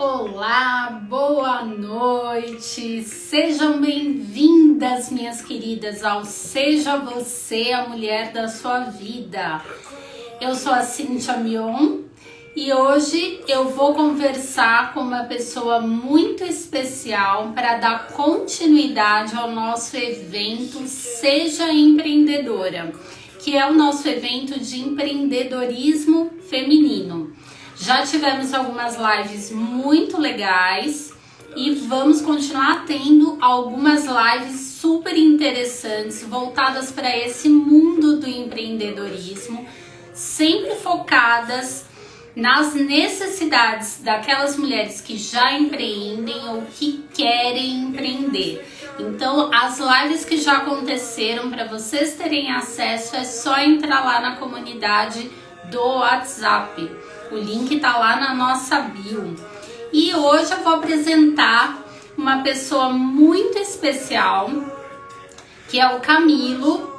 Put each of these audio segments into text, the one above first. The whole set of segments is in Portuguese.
Olá, boa noite, sejam bem-vindas, minhas queridas, ao Seja Você a Mulher da Sua Vida. Eu sou a Cíntia Mion e hoje eu vou conversar com uma pessoa muito especial para dar continuidade ao nosso evento Seja Empreendedora, que é o nosso evento de empreendedorismo feminino. Já tivemos algumas lives muito legais e vamos continuar tendo algumas lives super interessantes voltadas para esse mundo do empreendedorismo, sempre focadas nas necessidades daquelas mulheres que já empreendem ou que querem empreender. Então, as lives que já aconteceram, para vocês terem acesso, é só entrar lá na comunidade do WhatsApp. O link tá lá na nossa bio. E hoje eu vou apresentar uma pessoa muito especial, que é o Camilo.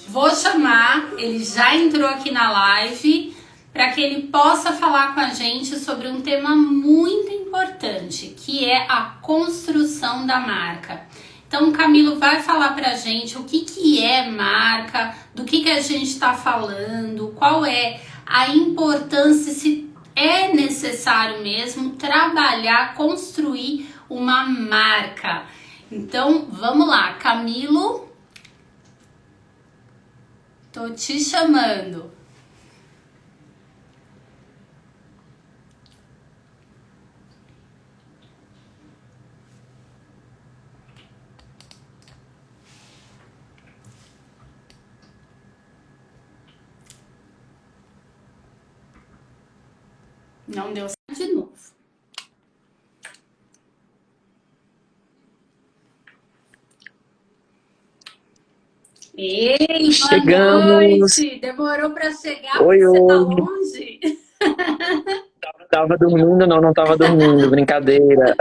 Vou chamar, ele já entrou aqui na live, para que ele possa falar com a gente sobre um tema muito importante, que é a construção da marca. Então o Camilo vai falar pra gente o que é marca, do que a gente está falando, qual é a importância, se é necessário mesmo trabalhar, construir uma marca. Então, vamos lá, Camilo, tô te chamando. Não deu certo de novo. Ei, Chegamos! Boa noite! Demorou para chegar Oi, porque você tá oi! longe? Tava dormindo? Não tava dormindo, brincadeira.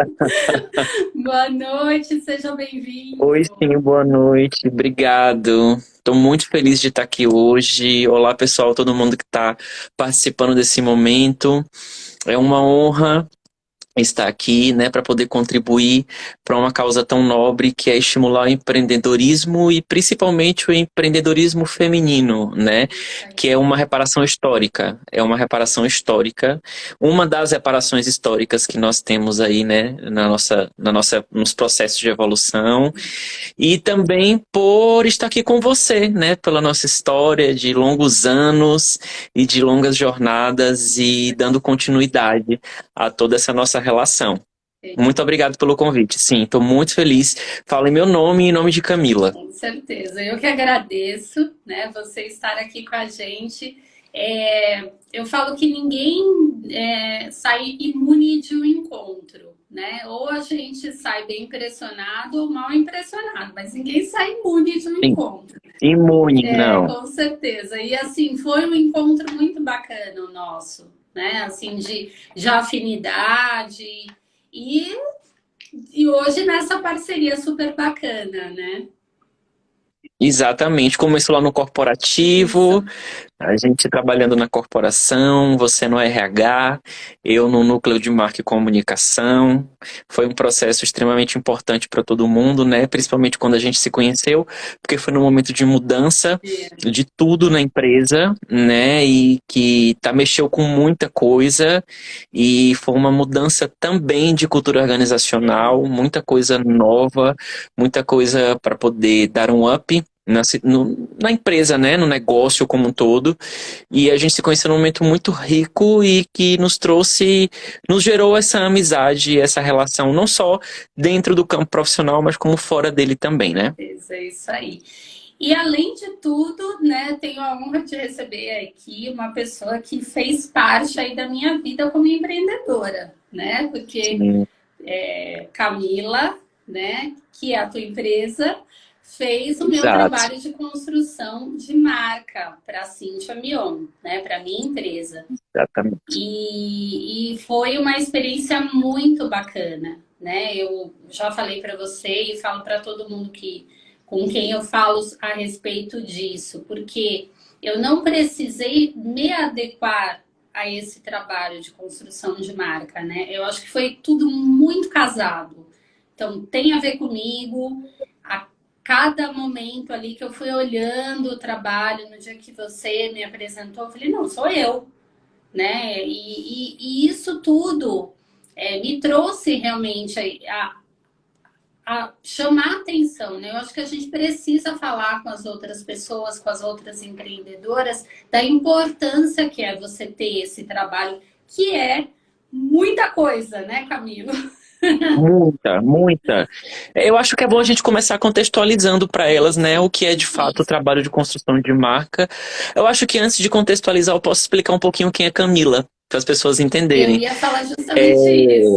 Boa noite, seja bem-vindo. Oi, sim, boa noite, obrigado. Estou muito feliz de estar aqui hoje. Olá, pessoal, todo mundo que está participando desse momento. É uma honra estar aqui, né, para poder contribuir para uma causa tão nobre que é estimular o empreendedorismo e principalmente o empreendedorismo feminino, né, que é uma reparação histórica, uma das reparações históricas que nós temos aí, né, nos processos de evolução, e também por estar aqui com você, né, pela nossa história de longos anos e de longas jornadas e dando continuidade a toda essa nossa relação. Muito obrigado pelo convite. Sim, estou muito feliz. Fala em meu nome e em nome de Camila. Com certeza. Eu que agradeço, né, você estar aqui com a gente. Eu falo que ninguém sai imune de um encontro, né? Ou a gente sai bem impressionado ou mal impressionado, mas ninguém sai imune de um encontro. Imune, não. Com certeza. E assim, foi um encontro muito bacana o nosso, né? Assim, de afinidade e hoje nessa parceria super bacana, né? Exatamente. Começou lá no corporativo, a gente trabalhando na corporação, você no RH, eu no núcleo de marca e comunicação. Foi um processo extremamente importante para todo mundo, né? Principalmente quando a gente se conheceu, porque foi num momento de mudança de tudo na empresa, né? E que mexeu com muita coisa, e foi uma mudança também de cultura organizacional, muita coisa nova, muita coisa para poder dar um up na empresa, né, no negócio como um todo, e a gente se conheceu num momento muito rico e que nos gerou essa amizade, essa relação, não só dentro do campo profissional, mas como fora dele também, né? É isso aí. E além de tudo, né, tenho a honra de receber aqui uma pessoa que fez parte aí da minha vida como empreendedora, né, porque Camila, né, que é a tua empresa, fez o meu trabalho de construção de marca para a Cíntia Mion, né, para minha empresa. Exatamente. E foi uma experiência muito bacana, né? Eu já falei para você e falo para todo mundo com quem eu falo a respeito disso, porque eu não precisei me adequar a esse trabalho de construção de marca, né? Eu acho que foi tudo muito casado. Então, tem a ver comigo. A cada momento ali que eu fui olhando o trabalho, no dia que você me apresentou, eu falei, não, sou eu, né? E isso tudo me trouxe realmente a chamar atenção, né? Eu acho que a gente precisa falar com as outras pessoas, com as outras empreendedoras, da importância que é você ter esse trabalho, que é muita coisa, né, Camilo? Muita, muita. Eu acho que é bom a gente começar contextualizando para elas, né, o que é de fato o Isso. trabalho de construção de marca. Eu acho que antes de contextualizar, eu posso explicar um pouquinho quem é Camila, para as pessoas Eu entenderem. ia falar justamente isso.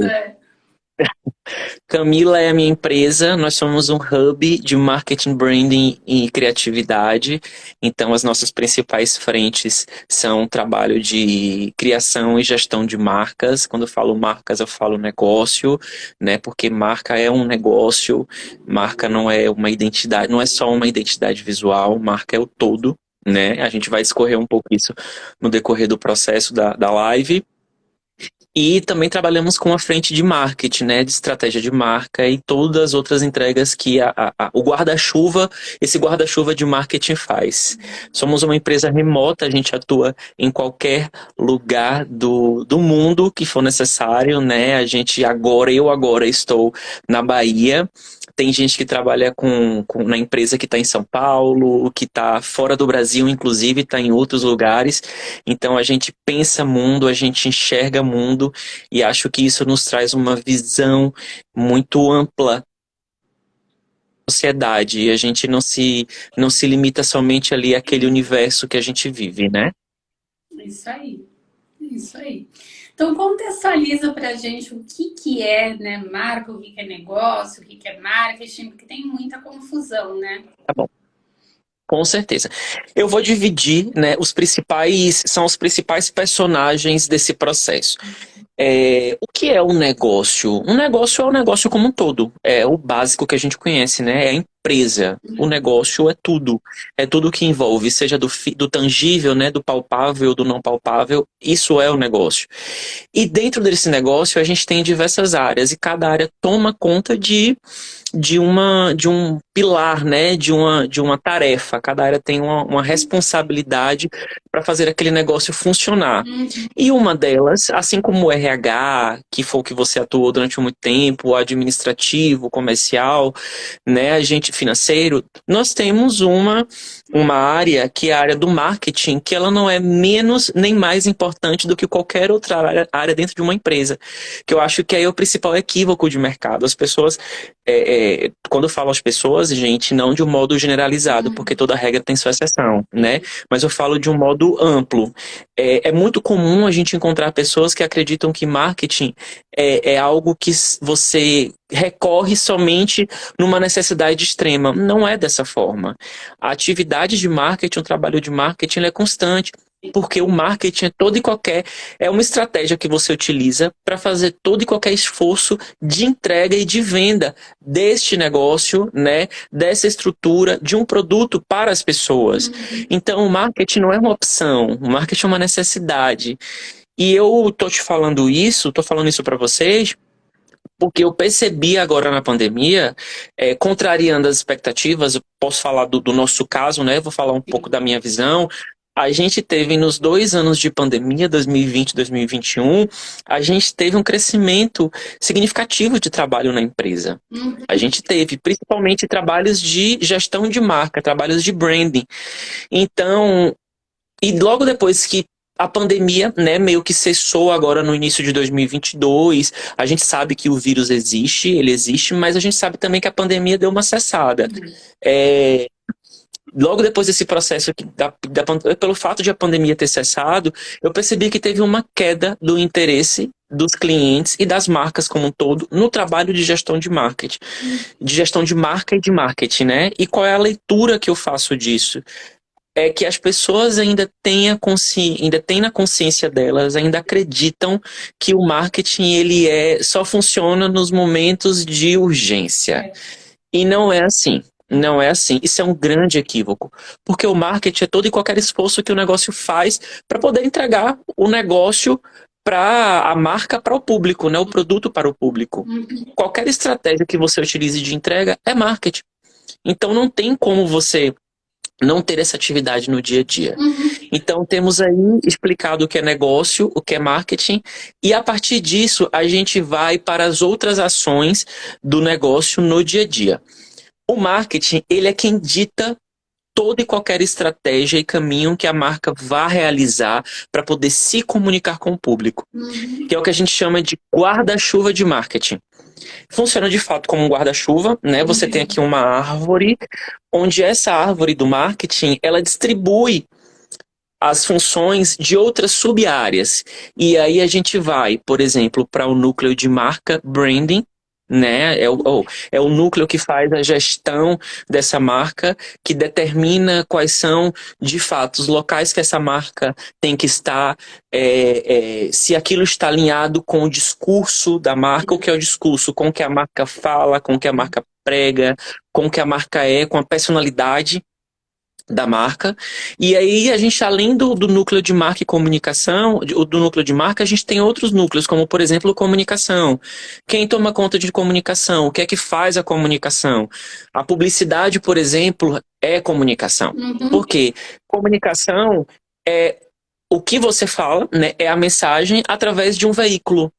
Camila é a minha empresa, nós somos um hub de marketing, branding e criatividade. Então, as nossas principais frentes são o trabalho de criação e gestão de marcas. Quando eu falo marcas, eu falo negócio, né? Porque marca é um negócio, marca não é uma identidade, não é só uma identidade visual, marca é o todo, né? A gente vai discorrer um pouco isso no decorrer do processo da live. E também trabalhamos com a frente de marketing, né, de estratégia de marca e todas as outras entregas que o guarda-chuva, esse guarda-chuva de marketing faz. Somos uma empresa remota, a gente atua em qualquer lugar do mundo que for necessário, né? Eu agora estou na Bahia. Tem gente que trabalha na empresa que está em São Paulo, que está fora do Brasil, inclusive está em outros lugares. Então a gente pensa mundo, a gente enxerga mundo e acho que isso nos traz uma visão muito ampla da sociedade. E a gente não se limita somente ali àquele universo que a gente vive, né? Isso aí. Isso aí. Então, contextualiza para a gente o que é, né, marca, o que é negócio, o que é marketing, porque tem muita confusão, né? Tá bom. Com certeza. Eu vou dividir, né, são os principais personagens desse processo. O que é um negócio? Um negócio é o negócio como um todo. É o básico que a gente conhece, né? É a empresa. O negócio é tudo. É tudo que envolve, seja do tangível, né? Do palpável, do não palpável. Isso é o negócio. E dentro desse negócio a gente tem diversas áreas e cada área toma conta de um pilar, né? De uma tarefa. Cada área tem uma responsabilidade para fazer aquele negócio funcionar. E uma delas, assim como o RH, que foi o que você atuou durante muito tempo, o administrativo, o comercial, né, agente financeiro, nós temos uma área que é a área do marketing, que ela não é menos nem mais importante do que qualquer outra área dentro de uma empresa. Que eu acho que aí é o principal equívoco de mercado. As pessoas, quando eu falo às pessoas, gente, não de um modo generalizado, porque toda regra tem sua exceção, né? Mas eu falo de um modo amplo. É muito comum a gente encontrar pessoas que acreditam que marketing é algo que você recorre somente numa necessidade extrema. Não é dessa forma. A atividade de marketing, o trabalho de marketing, ele é constante. Porque o marketing é uma estratégia que você utiliza para fazer todo e qualquer esforço de entrega e de venda deste negócio, né, dessa estrutura, de um produto para as pessoas. Então, o marketing não é uma opção, o marketing é uma necessidade. E eu tô falando isso para vocês, porque eu percebi agora na pandemia, contrariando as expectativas, eu posso falar do nosso caso, né? Vou falar um pouco da minha visão. A gente teve nos 2 anos de pandemia, 2020 e 2021, a gente teve um crescimento significativo de trabalho na empresa. A gente teve, principalmente, trabalhos de gestão de marca, trabalhos de branding. Então, e logo depois que a pandemia, né, meio que cessou agora no início de 2022, a gente sabe que o vírus existe, ele existe, mas a gente sabe também que a pandemia deu uma cessada. Logo depois desse processo, pelo fato de a pandemia ter cessado, eu percebi que teve uma queda do interesse dos clientes e das marcas como um todo no trabalho de gestão de marketing, de gestão de marca e de marketing, né? E qual é a leitura que eu faço disso? É que as pessoas ainda têm na consciência delas, ainda acreditam que o marketing só funciona nos momentos de urgência. E não é assim. Não é assim. Isso é um grande equívoco. Porque o marketing é todo e qualquer esforço que o negócio faz para poder entregar o negócio para a marca, para o público, né? O produto para o público. Qualquer estratégia que você utilize de entrega é marketing. Então não tem como você não ter essa atividade no dia a dia. Então temos aí explicado o que é negócio, o que é marketing, e a partir disso a gente vai para as outras ações do negócio no dia a dia. O marketing, ele é quem dita toda e qualquer estratégia e caminho que a marca vá realizar para poder se comunicar com o público, que é o que a gente chama de guarda-chuva de marketing. Funciona de fato como um guarda-chuva, né? Você tem aqui uma árvore, onde essa árvore do marketing, ela distribui as funções de outras sub-áreas. E aí a gente vai, por exemplo, para o núcleo de marca branding, né? É o núcleo que faz a gestão dessa marca, que determina quais são, de fato, os locais que essa marca tem que estar, se aquilo está alinhado com o discurso da marca, o que é o discurso, com o que a marca fala, com o que a marca prega, com o que a marca é, com a personalidade da marca. E aí a gente, além do núcleo de marca e comunicação, do núcleo de marca, a gente tem outros núcleos, como por exemplo comunicação. Quem toma conta de comunicação? O que é que faz a comunicação? A publicidade, por exemplo, é comunicação. Por quê? Comunicação é o que você fala, né? É a mensagem através de um veículo.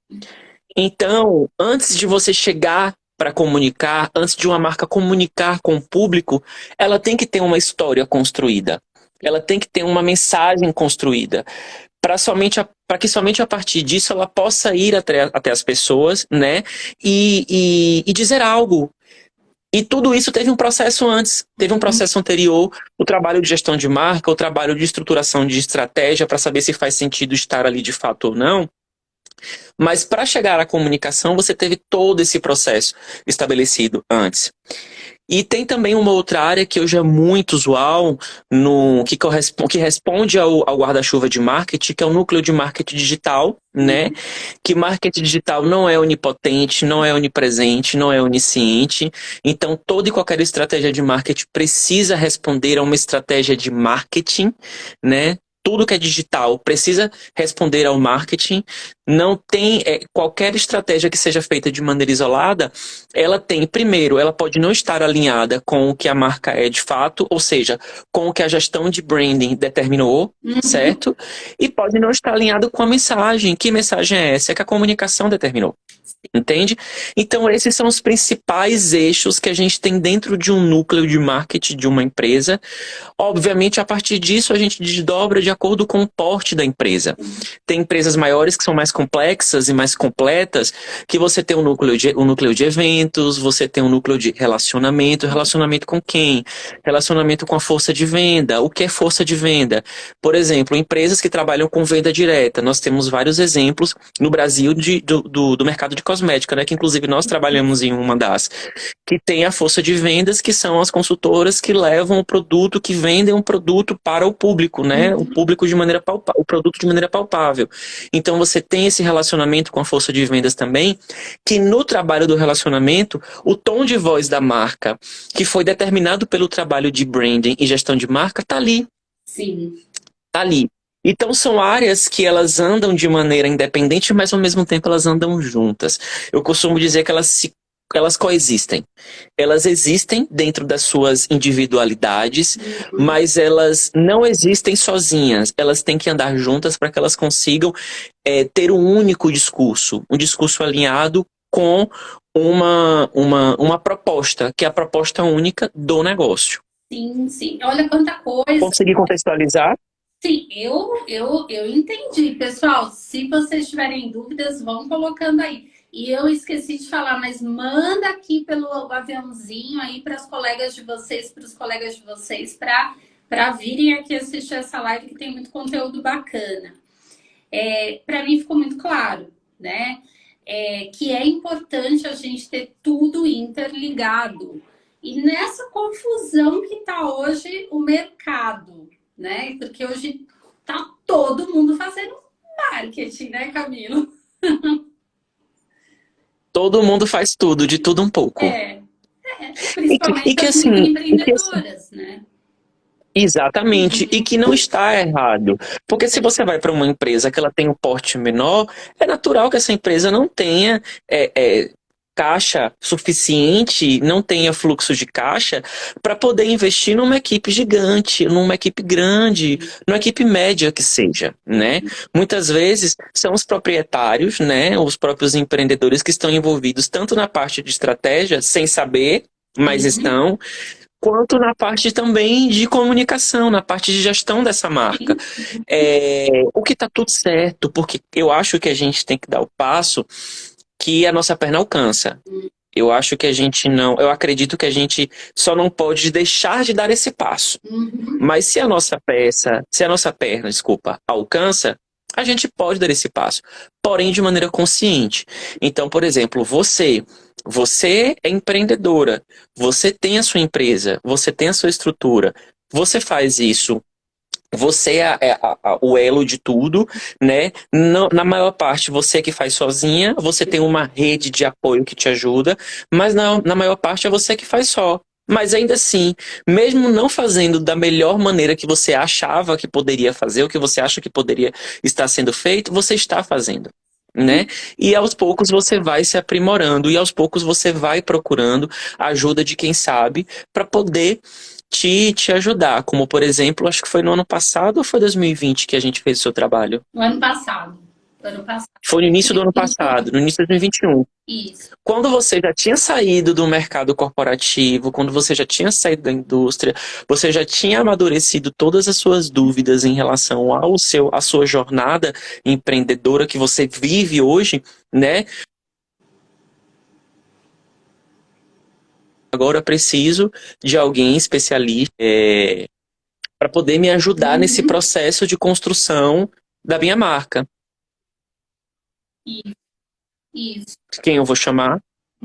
Então, antes de você chegar para comunicar, antes de uma marca comunicar com o público, ela tem que ter uma história construída. Ela tem que ter uma mensagem construída. Para que somente a partir disso ela possa ir até as pessoas, né? E dizer algo. E tudo isso teve um processo antes, teve um processo anterior, o trabalho de gestão de marca, o trabalho de estruturação de estratégia para saber se faz sentido estar ali de fato ou não. Mas para chegar à comunicação, você teve todo esse processo estabelecido antes. E tem também uma outra área que hoje é muito usual, que responde ao guarda-chuva de marketing, que é o núcleo de marketing digital, né? Que marketing digital não é onipotente, não é onipresente, não é onisciente. Então, toda e qualquer estratégia de marketing precisa responder a uma estratégia de marketing, né? Tudo que é digital precisa responder ao marketing. Não tem qualquer estratégia que seja feita de maneira isolada, ela tem, primeiro, ela pode não estar alinhada com o que a marca é de fato, ou seja, com o que a gestão de branding determinou, certo? E pode não estar alinhado com a mensagem. Que mensagem é essa? É que a comunicação determinou. Entende? Então, esses são os principais eixos que a gente tem dentro de um núcleo de marketing de uma empresa. Obviamente, a partir disso, a gente desdobra de acordo com o porte da empresa. Tem empresas maiores que são mais complexas e mais completas, que você tem um núcleo de eventos, você tem um núcleo de relacionamento. Relacionamento com quem? Relacionamento com a força de venda. O que é força de venda? Por exemplo, empresas que trabalham com venda direta. Nós temos vários exemplos no Brasil do mercado de cosmética, né? Que inclusive nós trabalhamos em uma das, que tem a força de vendas, que são as consultoras que levam o produto, que vendem um produto para o público, né? O público de maneira palpável, o produto de maneira palpável. Então você tem esse relacionamento com a força de vendas também, que no trabalho do relacionamento, o tom de voz da marca, que foi determinado pelo trabalho de branding e gestão de marca, tá ali. Sim. Tá ali. Então são áreas que elas andam de maneira independente, mas ao mesmo tempo elas andam juntas. Eu costumo dizer que elas coexistem. Elas existem dentro das suas individualidades, mas elas não existem sozinhas. Elas têm que andar juntas para que elas consigam ter um único discurso, um discurso alinhado com uma proposta, que é a proposta única do negócio. Sim, sim. Olha quanta coisa. Consegui contextualizar? Sim, eu entendi. Pessoal, se vocês tiverem dúvidas, vão colocando aí. E eu esqueci de falar, mas manda aqui pelo aviãozinho aí para as colegas de vocês, para os colegas de vocês, para virem aqui assistir essa live que tem muito conteúdo bacana. Para mim ficou muito claro, né? Que é importante a gente ter tudo interligado. E nessa confusão que está hoje o mercado, né? Porque hoje tá todo mundo fazendo marketing, né, Camilo? Todo mundo faz tudo, de tudo um pouco. Principalmente as microempreendedoras, né? Exatamente, e que não está errado. Porque se você vai para uma empresa que ela tem um porte menor, é natural que essa empresa não tenha caixa suficiente, não tenha fluxo de caixa para poder investir numa equipe gigante, numa equipe grande, numa equipe média que seja, né? Muitas vezes são os proprietários, né, os próprios empreendedores que estão envolvidos tanto na parte de estratégia, sem saber, mas estão, quanto na parte também de comunicação, na parte de gestão dessa marca. O que está tudo certo, porque eu acho que a gente tem que dar o passo que a nossa perna alcança. Eu acho que a gente não. Eu acredito que a gente só não pode deixar de dar esse passo. Mas se a nossa perna, desculpa, alcança, a gente pode dar esse passo. Porém, de maneira consciente. Então, por exemplo, você é empreendedora, você tem a sua empresa, você tem a sua estrutura, você faz isso, você é o elo de tudo, né? Na maior parte, você que faz sozinha, você tem uma rede de apoio que te ajuda, mas na maior parte é você que faz só. Mas ainda assim, mesmo não fazendo da melhor maneira que você achava que poderia fazer, ou que você acha que poderia estar sendo feito, você está fazendo, né? E aos poucos você vai se aprimorando, e aos poucos você vai procurando a ajuda de quem sabe para poder te ajudar. Como, por exemplo, acho que foi no ano passado ou foi 2020 que a gente fez o seu trabalho? No ano passado. Foi no início do ano passado, no início de 2021. Isso. Quando você já tinha saído do mercado corporativo, quando você já tinha saído da indústria, você já tinha amadurecido todas as suas dúvidas em relação à sua jornada empreendedora que você vive hoje, né? Agora eu preciso de alguém especialista para poder me ajudar nesse processo de construção da minha marca. Isso. Quem eu vou chamar?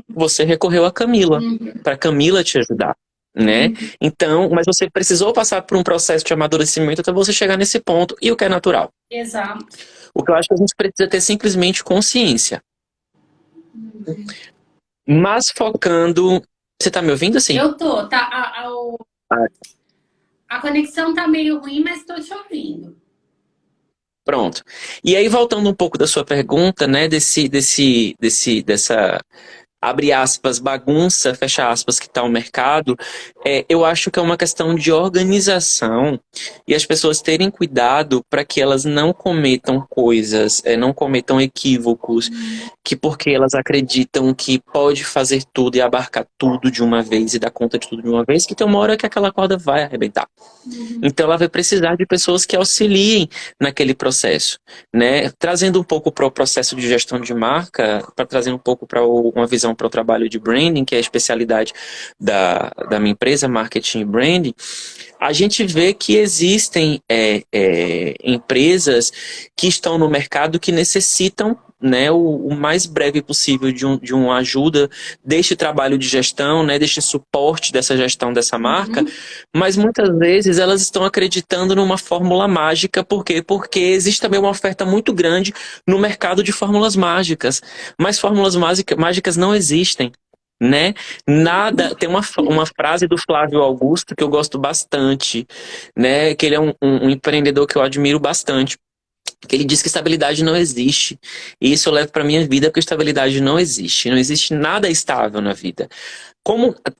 Você recorreu a Camila, para Camila te ajudar, né? Então, mas você precisou passar por um processo de amadurecimento até você chegar nesse ponto, e o que é natural. Exato. O que eu acho que a gente precisa ter simplesmente consciência. Mas focando... Você tá me ouvindo assim? Eu tô, tá? A conexão tá meio ruim, mas tô te ouvindo. Pronto. E aí, voltando um pouco da sua pergunta, né, dessa, abre aspas, bagunça, fecha aspas, que está o mercado, eu acho que é uma questão de organização e as pessoas terem cuidado para que elas não cometam coisas, não cometam equívocos, que porque elas acreditam que pode fazer tudo e abarcar tudo de uma vez e dar conta de tudo de uma vez, que tem uma hora que aquela corda vai arrebentar. Então ela vai precisar de pessoas que auxiliem naquele processo, né? Trazendo um pouco para o processo de gestão de marca, para trazer um pouco para uma visão para o trabalho de branding, que é a especialidade da minha empresa, marketing e branding, a gente vê que existem empresas que estão no mercado que necessitam, né, o mais breve possível de uma ajuda deste trabalho de gestão, né, deste suporte dessa gestão dessa marca, mas muitas vezes elas estão acreditando numa fórmula mágica. Por quê? Porque existe também uma oferta muito grande no mercado de fórmulas mágicas, mas fórmulas mágicas não existem, né? Nada. Tem uma frase do Flávio Augusto que eu gosto bastante, né, que ele é um empreendedor que eu admiro bastante, que ele diz que estabilidade não existe. E isso eu levo para minha vida, porque estabilidade não existe. Não existe nada estável na vida.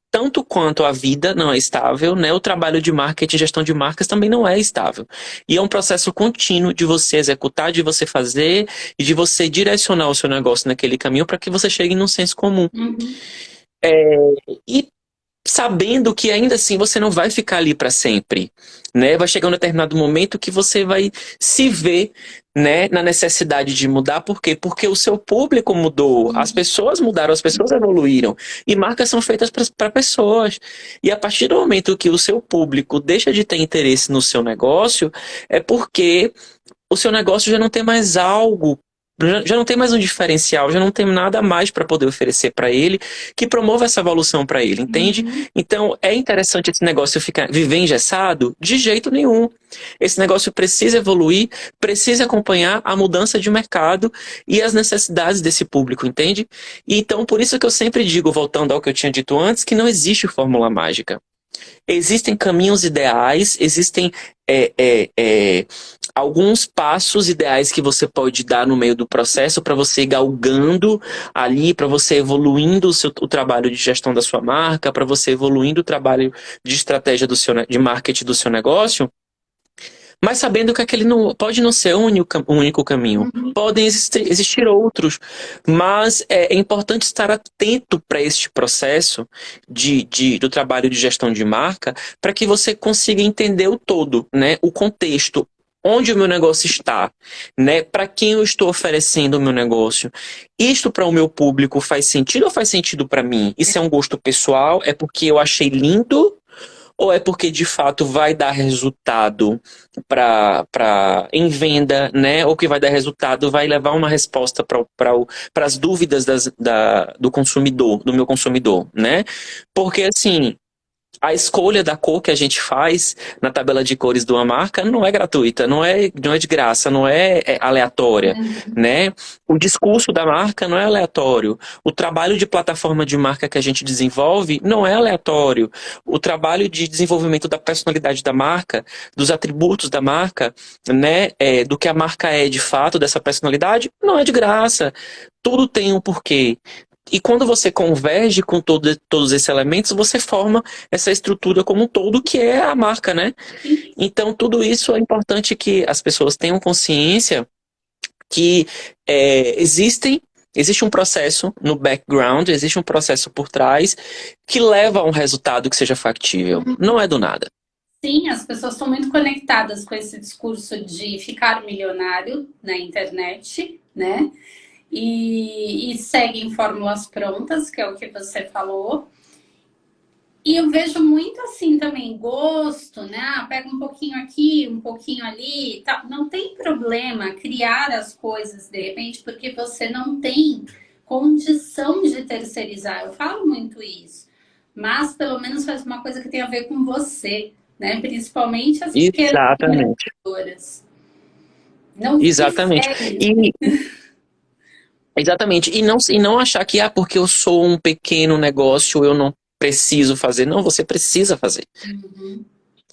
Tanto quanto a vida não é estável, né, o trabalho de marketing e gestão de marcas também não é estável. E é um processo contínuo de você executar, de você fazer e de você direcionar o seu negócio naquele caminho para que você chegue num senso comum. E sabendo que ainda assim você não vai ficar ali para sempre, né? Vai chegar um determinado momento que você vai se ver, né, na necessidade de mudar. Por quê? Porque o seu público mudou, as pessoas mudaram, as pessoas evoluíram, e marcas são feitas para pessoas. E a partir do momento que o seu público deixa de ter interesse no seu negócio, é porque o seu negócio já não tem mais algo já não tem mais um diferencial, já não tem nada mais para poder oferecer para ele que promova essa evolução para ele, entende? Então, é interessante esse negócio viver engessado? De jeito nenhum. Esse negócio precisa evoluir, precisa acompanhar a mudança de mercado e as necessidades desse público, entende? E então, por isso que eu sempre digo, voltando ao que eu tinha dito antes, que não existe fórmula mágica. Existem caminhos ideais, existem alguns passos ideais que você pode dar no meio do processo para você ir galgando ali, para você evoluindo o trabalho de gestão da sua marca, para você evoluindo o trabalho de estratégia de marketing do seu negócio, mas sabendo que aquele não pode não ser o único caminho. Podem existir outros, mas é importante estar atento para este processo do trabalho de gestão de marca, para que você consiga entender o todo, né? O contexto, onde o meu negócio está, né? Para quem eu estou oferecendo o meu negócio. Isto para o meu público faz sentido ou faz sentido para mim? Isso é um gosto pessoal? É porque eu achei lindo? Ou é porque de fato vai dar resultado em venda, né? Ou que vai dar resultado, vai levar uma resposta para as dúvidas do consumidor, do meu consumidor, né? Porque assim, a escolha da cor que a gente faz na tabela de cores de uma marca não é gratuita, não é de graça, não é aleatória, né? O discurso da marca não é aleatório. O trabalho de plataforma de marca que a gente desenvolve não é aleatório. O trabalho de desenvolvimento da personalidade da marca, dos atributos da marca, né? Do que a marca é de fato, dessa personalidade, não é de graça. Tudo tem um porquê. E quando você converge com todos esses elementos, você forma essa estrutura como um todo, que é a marca, né? Então, tudo isso é importante que as pessoas tenham consciência que existe um processo no background, existe um processo por trás que leva a um resultado que seja factível. Não é do nada. Sim, as pessoas estão muito conectadas com esse discurso de ficar milionário na internet, né? E seguem fórmulas prontas, que é o que você falou. E eu vejo muito assim também, gosto, né? Pega um pouquinho aqui, um pouquinho ali. Tá? Não tem problema criar as coisas de repente, porque você não tem condição de terceirizar. Eu falo muito isso. Mas pelo menos faz uma coisa que tem a ver com você, né? Principalmente as pequenas empreendedoras. Não Exatamente. Exatamente. E não achar que porque eu sou um pequeno negócio, eu não preciso fazer. Não, você precisa fazer.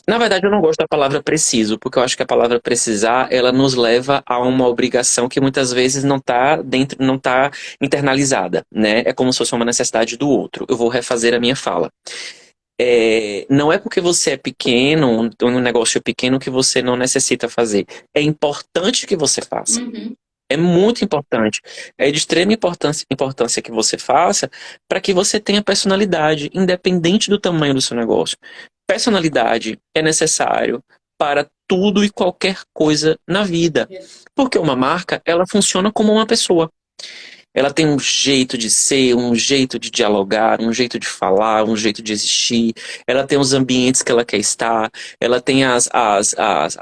Na verdade, eu não gosto da palavra preciso, porque eu acho que a palavra precisar, ela nos leva a uma obrigação que muitas vezes não está internalizada, né? É como se fosse uma necessidade do outro. Eu vou refazer a minha fala. Não é porque você é pequeno, um negócio pequeno, que você não necessita fazer. É importante que você faça. É muito importante. É de extrema importância que você faça para que você tenha personalidade, independente do tamanho do seu negócio. Personalidade é necessário para tudo e qualquer coisa na vida. Porque uma marca, ela funciona como uma pessoa. Ela tem um jeito de ser, um jeito de dialogar, um jeito de falar, um jeito de existir. Ela tem os ambientes que ela quer estar. Ela tem as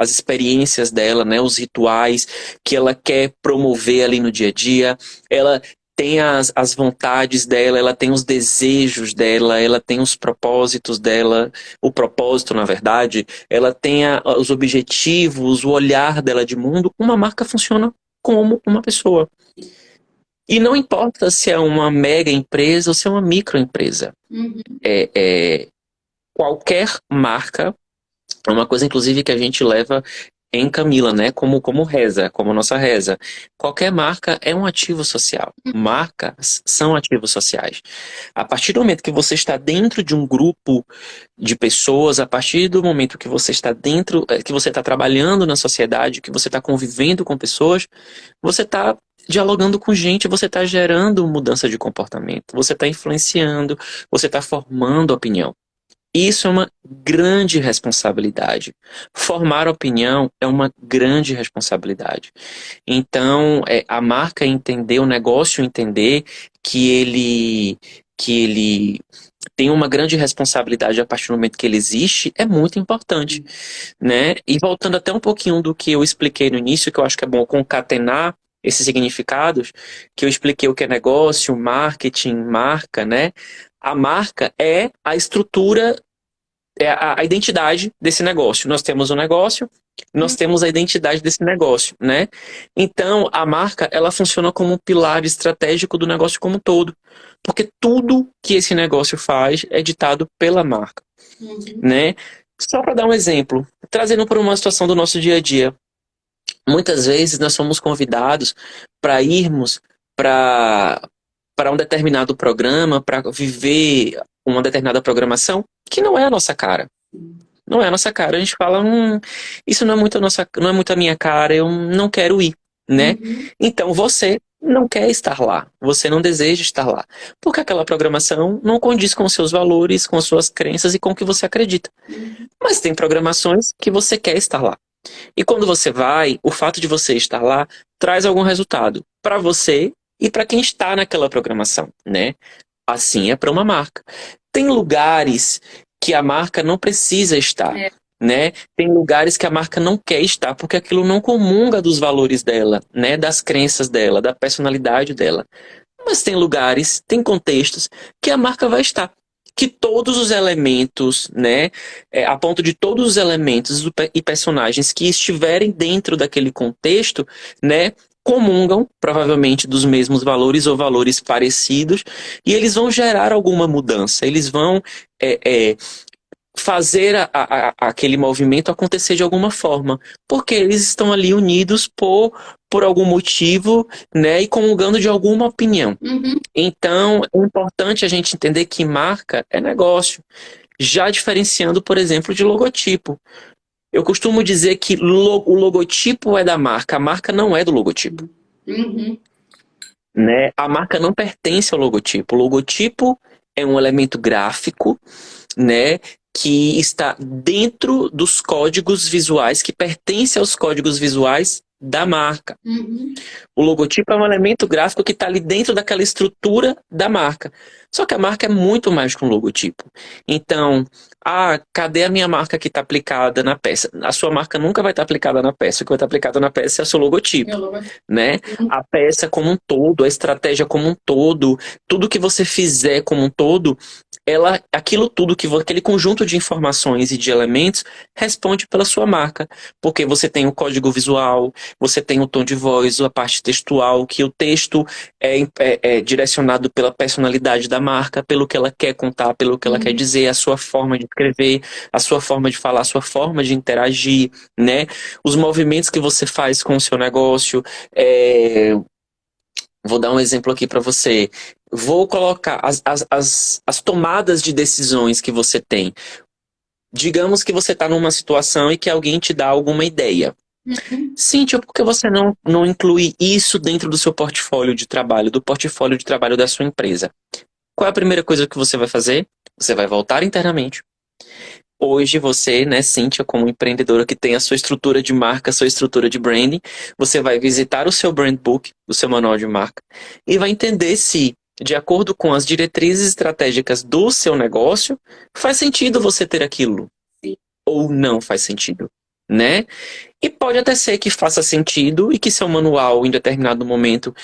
experiências dela, né, os rituais que ela quer promover ali no dia a dia. Ela tem as vontades dela, ela tem os desejos dela, ela tem os propósitos dela, o propósito, na verdade. Ela tem os objetivos, o olhar dela de mundo. Uma marca funciona como uma pessoa. E não importa se é uma mega empresa ou se é uma microempresa. Qualquer marca, é uma coisa inclusive que a gente leva em Camila, né? Como reza, como nossa reza. Qualquer marca é um ativo social. Marcas são ativos sociais. A partir do momento que você está dentro de um grupo de pessoas, a partir do momento que você está que você está trabalhando na sociedade, que você está convivendo com pessoas, você está dialogando com gente, você está gerando mudança de comportamento, você está influenciando, você está formando opinião. Isso é uma grande responsabilidade. Formar opinião é uma grande responsabilidade. Então, a marca entender, o negócio entender que ele tem uma grande responsabilidade a partir do momento que ele existe, é muito importante, né? E voltando até um pouquinho do que eu expliquei no início, que eu acho que é bom concatenar esses significados, que eu expliquei o que é negócio, marketing, marca, né? A marca é a estrutura, é a identidade desse negócio. Nós temos um negócio, nós temos a identidade desse negócio, né? Então, a marca, ela funciona como um pilar estratégico do negócio como um todo. Porque tudo que esse negócio faz é ditado pela marca, né? Só para dar um exemplo, trazendo para uma situação do nosso dia a dia. Muitas vezes nós somos convidados para irmos para um determinado programa, para viver uma determinada programação que não é a nossa cara. Não é a nossa cara. A gente fala, isso não é muito não é muito a minha cara, eu não quero ir, né? Então você não quer estar lá, você não deseja estar lá, porque aquela programação não condiz com os seus valores, com as suas crenças e com o que você acredita. Mas tem programações que você quer estar lá. E quando você vai, o fato de você estar lá traz algum resultado para você e para quem está naquela programação, né? Assim é para uma marca. Tem lugares que a marca não precisa estar, né? Tem lugares que a marca não quer estar porque aquilo não comunga dos valores dela, né? Das crenças dela, da personalidade dela. Mas tem lugares, tem contextos que a marca vai estar. Que todos os elementos, né, a ponto de todos os elementos e personagens que estiverem dentro daquele contexto, né, comungam provavelmente dos mesmos valores ou valores parecidos, e eles vão gerar alguma mudança, eles vão fazer aquele movimento acontecer de alguma forma, porque eles estão ali unidos por algum motivo, né, e comungando de alguma opinião. Então, é importante a gente entender que marca é negócio, já diferenciando, por exemplo, de logotipo. Eu costumo dizer que o logotipo é da marca, a marca não é do logotipo. Né? A marca não pertence ao logotipo. O logotipo é um elemento gráfico, né, que está dentro dos códigos visuais, que pertence aos códigos visuais da marca. O logotipo é um elemento gráfico que está ali dentro daquela estrutura da marca. Só que a marca é muito mais que um logotipo. Então, cadê a minha marca que está aplicada na peça? A sua marca nunca vai estar aplicada na peça. O que vai estar aplicado na peça é o seu logotipo. Né? A peça como um todo, a estratégia como um todo, tudo que você fizer como um todo, aquilo tudo, aquele conjunto de informações e de elementos responde pela sua marca. Porque você tem o código visual, você tem o tom de voz, a parte textual, que o texto é direcionado pela personalidade da marca, pelo que ela quer contar, pelo que ela quer dizer, a sua forma de escrever, a sua forma de falar, a sua forma de interagir, né? Os movimentos que você faz com o seu negócio. Vou dar um exemplo aqui para você. Vou colocar as tomadas de decisões que você tem. Digamos que você está numa situação e que alguém te dá alguma ideia. Cíntia, por que você não inclui isso dentro do seu portfólio de trabalho, do portfólio de trabalho da sua empresa? Qual é a primeira coisa que você vai fazer? Você vai voltar internamente. Hoje você, né, Cíntia, como empreendedora que tem a sua estrutura de marca, a sua estrutura de branding, você vai visitar o seu brand book, o seu manual de marca, e vai entender se, de acordo com as diretrizes estratégicas do seu negócio, faz sentido você ter aquilo. Ou não faz sentido, né? E pode até ser que faça sentido e que seu manual, em determinado momento,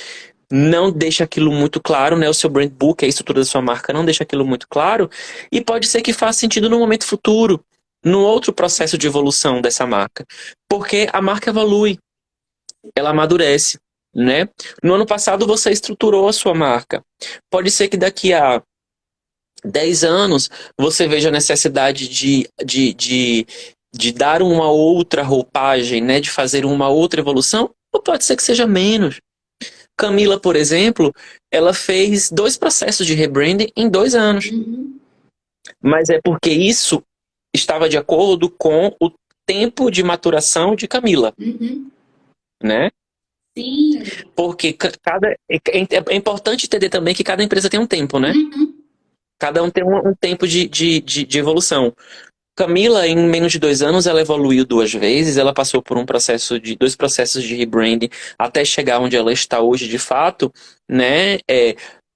não deixa aquilo muito claro, né? O seu brand book, a estrutura da sua marca, não deixa aquilo muito claro. E pode ser que faça sentido no momento futuro, no outro processo de evolução dessa marca. Porque a marca evolui, ela amadurece, né? No ano passado você estruturou a sua marca. Pode ser que daqui a 10 anos você veja a necessidade de dar uma outra roupagem, né? De fazer uma outra evolução. Ou pode ser que seja menos. Camila, por exemplo, ela fez 2 processos de rebranding em 2 anos. Mas é porque isso estava de acordo com o tempo de maturação de Camila. Né? Sim. Porque é importante entender também que cada empresa tem um tempo, né? Cada um tem um tempo de evolução. Camila, em menos de 2 anos, ela evoluiu 2 vezes, ela passou por 2 processos de rebranding até chegar onde ela está hoje de fato, né?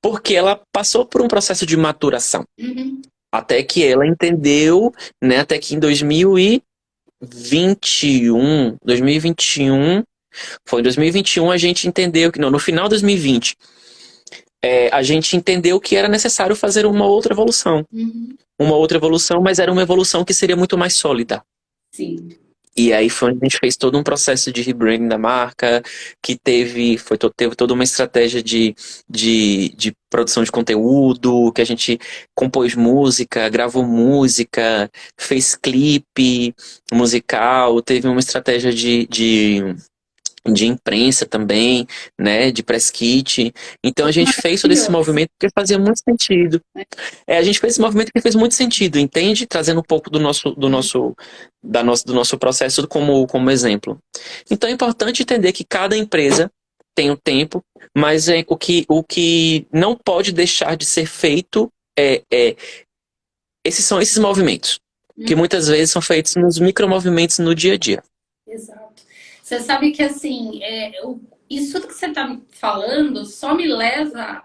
Porque ela passou por um processo de maturação. Até que ela entendeu, né? Até que em 2021, Foi em 2021 a gente entendeu que, não, no final de 2020, a gente entendeu que era necessário fazer uma outra evolução. Uhum. Uma outra evolução, mas era uma evolução que seria muito mais sólida. Sim. E aí foi onde a gente fez todo um processo de rebranding da marca, que teve toda uma estratégia de produção de conteúdo, que a gente compôs música, gravou música, fez clipe musical, teve uma estratégia de imprensa também, né, de press kit. Então a gente fez todo esse Maravilhoso. movimento porque fazia muito sentido. A gente fez esse movimento que fez muito sentido, entende? Trazendo um pouco do nosso processo como exemplo. Então é importante entender que cada empresa tem um tempo, mas o que não pode deixar de ser feito esses são esses movimentos, que muitas vezes são feitos nos micromovimentos no dia a dia. Exato. Você sabe que, assim, isso tudo que você está me falando só me leva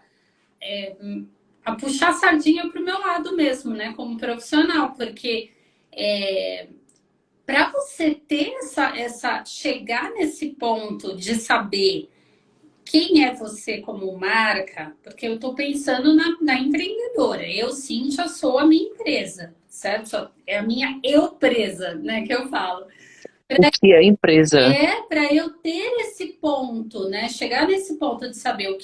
a puxar a sardinha para o meu lado mesmo, né? Como profissional, porque para você ter chegar nesse ponto de saber quem é você como marca, porque eu estou pensando na empreendedora. Eu, Cíntia, sou a minha empresa, certo? É a minha eu-presa, né? Que eu falo. O que é empresa? Para eu ter esse ponto, né? Chegar nesse ponto de saber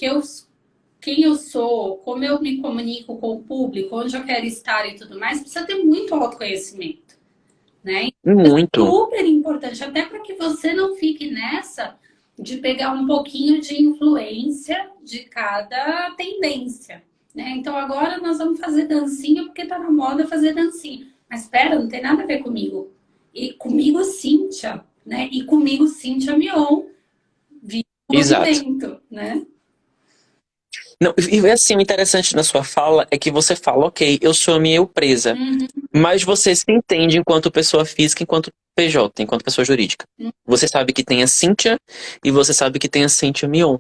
quem eu sou, como eu me comunico com o público, onde eu quero estar e tudo mais, precisa ter muito autoconhecimento, né? É Muito. super importante, até para que você não fique nessa de pegar um pouquinho de influência de cada tendência, né? Então agora nós vamos fazer dancinha porque tá na moda fazer dancinha. Mas espera, não tem nada a ver comigo. E comigo, Cíntia, né? E comigo, Cíntia Mion, vi o Exato. movimento, né? Não, e assim, o interessante na sua fala é que você fala, ok, eu sou a minha eu presa, mas você se entende enquanto pessoa física, enquanto PJ, enquanto pessoa jurídica. Você sabe que tem a Cíntia e você sabe que tem a Cíntia Mion,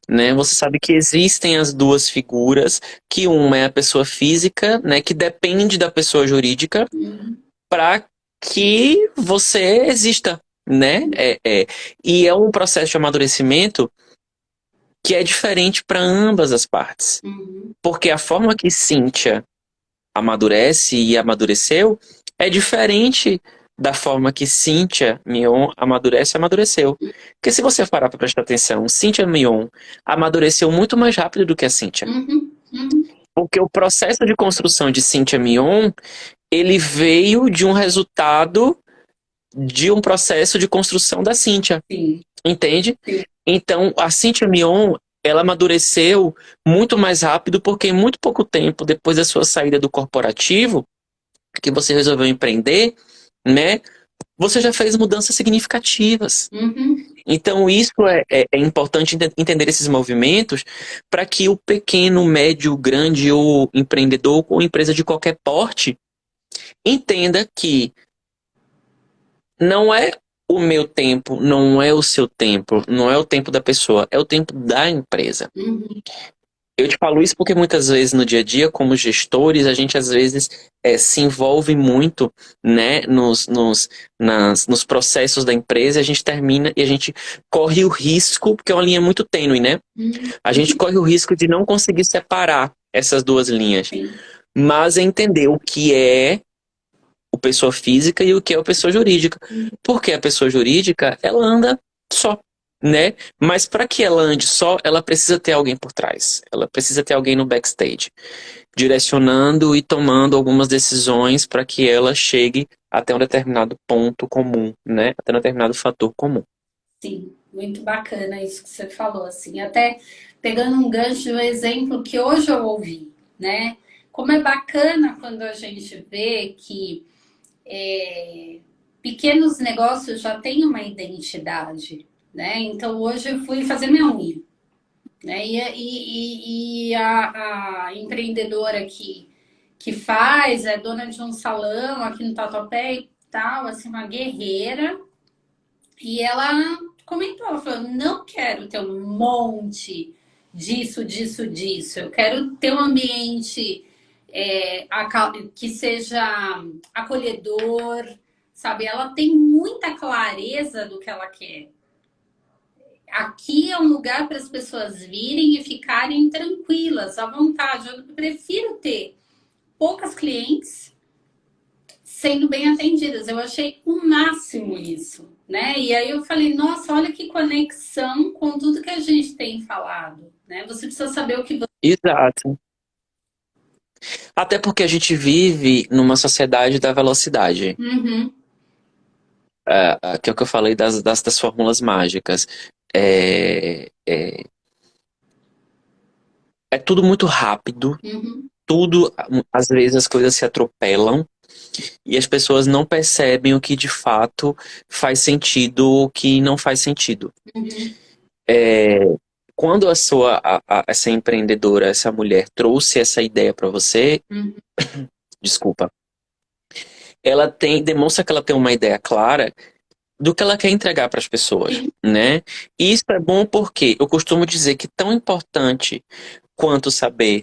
né? Você sabe que existem as duas figuras, que uma é a pessoa física, né, que depende da pessoa jurídica para que você exista, né? E é um processo de amadurecimento que é diferente para ambas as partes. Porque a forma que Cíntia amadurece e amadureceu é diferente da forma que Cíntia Mion amadurece e amadureceu. Porque se você parar para prestar atenção, Cíntia Mion amadureceu muito mais rápido do que a Cíntia. Porque o processo de construção de Cíntia Mion, ele veio de um resultado de um processo de construção da Cíntia. Sim. Entende? Sim. Então, a Cíntia Mion, ela amadureceu muito mais rápido porque em muito pouco tempo, depois da sua saída do corporativo, que você resolveu empreender, né? Você já fez mudanças significativas. Então, isso é importante entender esses movimentos para que o pequeno, médio, grande ou empreendedor ou empresa de qualquer porte entenda que não é o meu tempo, não é o seu tempo, não é o tempo da pessoa, é o tempo da empresa. Eu te falo isso porque muitas vezes no dia a dia, como gestores, a gente às vezes se envolve muito, né, nos processos da empresa, e a gente termina e a gente corre o risco, porque é uma linha muito tênue, né? A gente corre o risco de não conseguir separar essas duas linhas. Mas é entender o que é o pessoa física e o que é a pessoa jurídica. Porque a pessoa jurídica, ela anda só, né? Mas para que ela ande só, ela precisa ter alguém por trás. Ela precisa ter alguém no backstage, direcionando e tomando algumas decisões para que ela chegue até um determinado ponto comum, né? Até um determinado fator comum. Sim, muito bacana isso que você falou, assim, até pegando um gancho, um exemplo que hoje eu ouvi, né? Como é bacana quando a gente vê que pequenos negócios já têm uma identidade, né? Então hoje eu fui fazer minha unha, né? E a empreendedora que faz, é dona de um salão aqui no Tatuapé e tal, assim, uma guerreira. E ela comentou, ela falou, não quero ter um monte disso, disso, disso. Eu quero ter um ambiente que seja acolhedor, sabe? Ela tem muita clareza do que ela quer, aqui é um lugar para as pessoas virem e ficarem tranquilas, à vontade. Eu prefiro ter poucas clientes sendo bem atendidas. Eu achei o máximo isso, né? E aí eu falei, nossa, olha que conexão com tudo que a gente tem falado, né? Você precisa saber o que você... Exato. Até porque a gente vive numa sociedade da velocidade, Uhum, que é o que eu falei das fórmulas mágicas. É, é, é tudo muito rápido, uhum, tudo, às vezes as coisas se atropelam e as pessoas não percebem o que de fato faz sentido ou o que não faz sentido. uhum, É, quando essa empreendedora, essa mulher trouxe essa ideia para você, uhum. desculpa, ela demonstra que ela tem uma ideia clara do que ela quer entregar para as pessoas, Sim. né? E isso é bom porque eu costumo dizer que tão importante quanto saber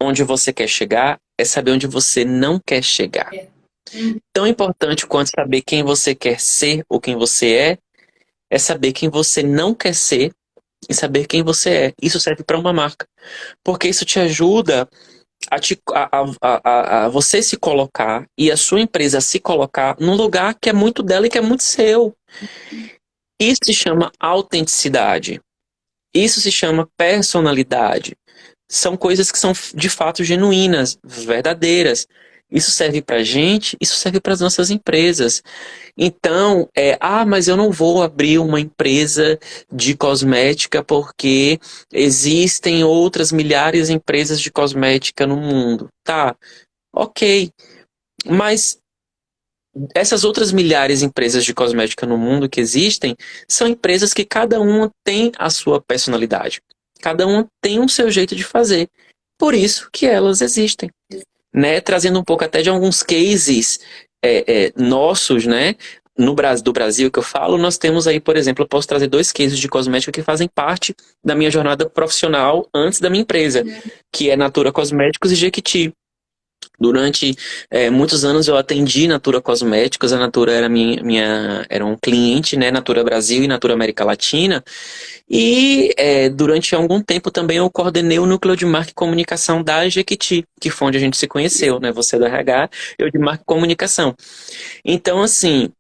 onde você quer chegar é saber onde você não quer chegar. É. Uhum. Tão importante quanto saber quem você quer ser ou quem você é saber quem você não quer ser e saber quem você é. Isso serve para uma marca, porque isso te ajuda a você se colocar e a sua empresa se colocar num lugar que é muito dela e que é muito seu. Isso se chama autenticidade. Isso se chama personalidade. São coisas que são de fato genuínas, verdadeiras. Isso serve para gente, isso serve para as nossas empresas. Então, mas eu não vou abrir uma empresa de cosmética porque existem outras milhares de empresas de cosmética no mundo. Tá, ok. Mas essas outras milhares de empresas de cosmética no mundo que existem são empresas que cada uma tem a sua personalidade. Cada uma tem o seu jeito de fazer. Por isso que elas existem, né? Trazendo um pouco até de alguns cases nossos, né? Do Brasil que eu falo, nós temos aí, por exemplo, eu posso trazer 2 cases de cosmética que fazem parte da minha jornada profissional antes da minha empresa, que é Natura Cosméticos e Jequiti. Durante muitos anos eu atendi Natura Cosméticos, a Natura era um cliente, né, Natura Brasil e Natura América Latina, e durante algum tempo também eu coordenei o núcleo de marca e comunicação da Jequiti, que foi onde a gente se conheceu, né, você é do RH, eu de marca e comunicação. Então, assim,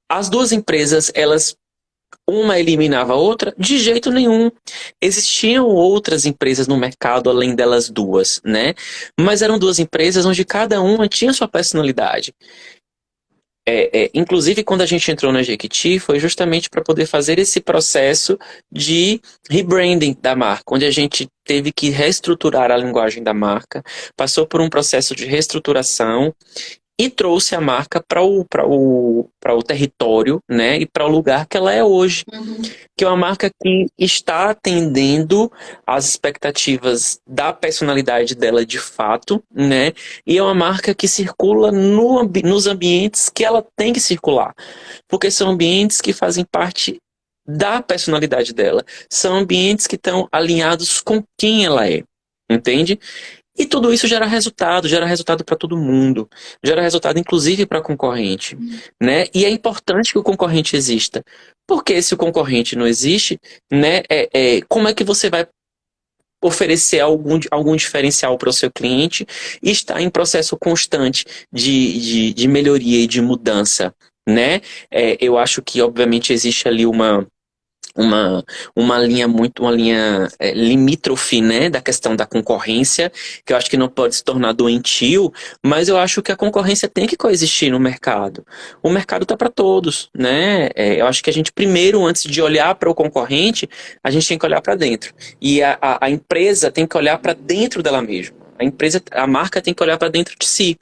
as duas empresas, elas uma eliminava a outra? De jeito nenhum. Existiam outras empresas no mercado além delas duas, né? Mas eram duas empresas onde cada uma tinha sua personalidade. Inclusive, quando a gente entrou na Jequiti, foi justamente para poder fazer esse processo de rebranding da marca, onde a gente teve que reestruturar a linguagem da marca, passou por um processo de reestruturação e trouxe a marca para o território, né, e para o lugar que ela é hoje, Uhum. que é uma marca que está atendendo às expectativas da personalidade dela de fato, né, e é uma marca que circula nos ambientes que ela tem que circular, porque são ambientes que fazem parte da personalidade dela, são ambientes que estão alinhados com quem ela é, entende? E tudo isso gera resultado para todo mundo, gera resultado inclusive para concorrente, né? E é importante que o concorrente exista, porque se o concorrente não existe, né, como é que você vai oferecer algum diferencial para o seu cliente e estar em processo constante de melhoria e de mudança, né? Eu acho que obviamente existe ali uma, uma linha limítrofe, né, da questão da concorrência, que eu acho que não pode se tornar doentio, mas eu acho que a concorrência tem que coexistir no mercado. O mercado está para todos, né? Eu acho que a gente primeiro, antes de olhar para o concorrente, a gente tem que olhar para dentro. E a empresa tem que olhar para dentro dela mesma. A marca tem que olhar para dentro de si.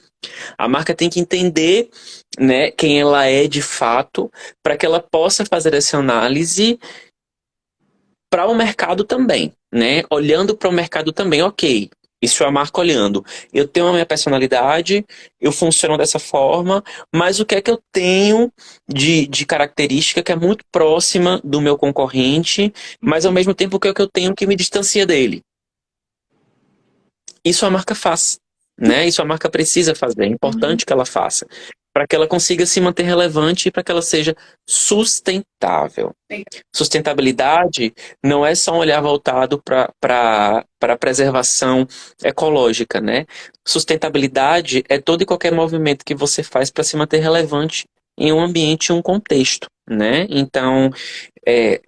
A marca tem que entender, né, quem ela é de fato, para que ela possa fazer essa análise para o mercado também, né? Olhando para o mercado também, ok. Isso é a marca olhando. Eu tenho a minha personalidade, eu funciono dessa forma, mas o que é que eu tenho de característica que é muito próxima do meu concorrente, mas ao mesmo tempo o que é que eu tenho que me distancia dele? Isso a marca faz, né? Isso a marca precisa fazer, é Uhum. importante que ela faça. para que ela consiga se manter relevante e para que ela seja sustentável. Sustentabilidade não é só um olhar voltado para a preservação ecológica, né? Sustentabilidade é todo e qualquer movimento que você faz para se manter relevante em um ambiente, em um contexto, né? Então, é,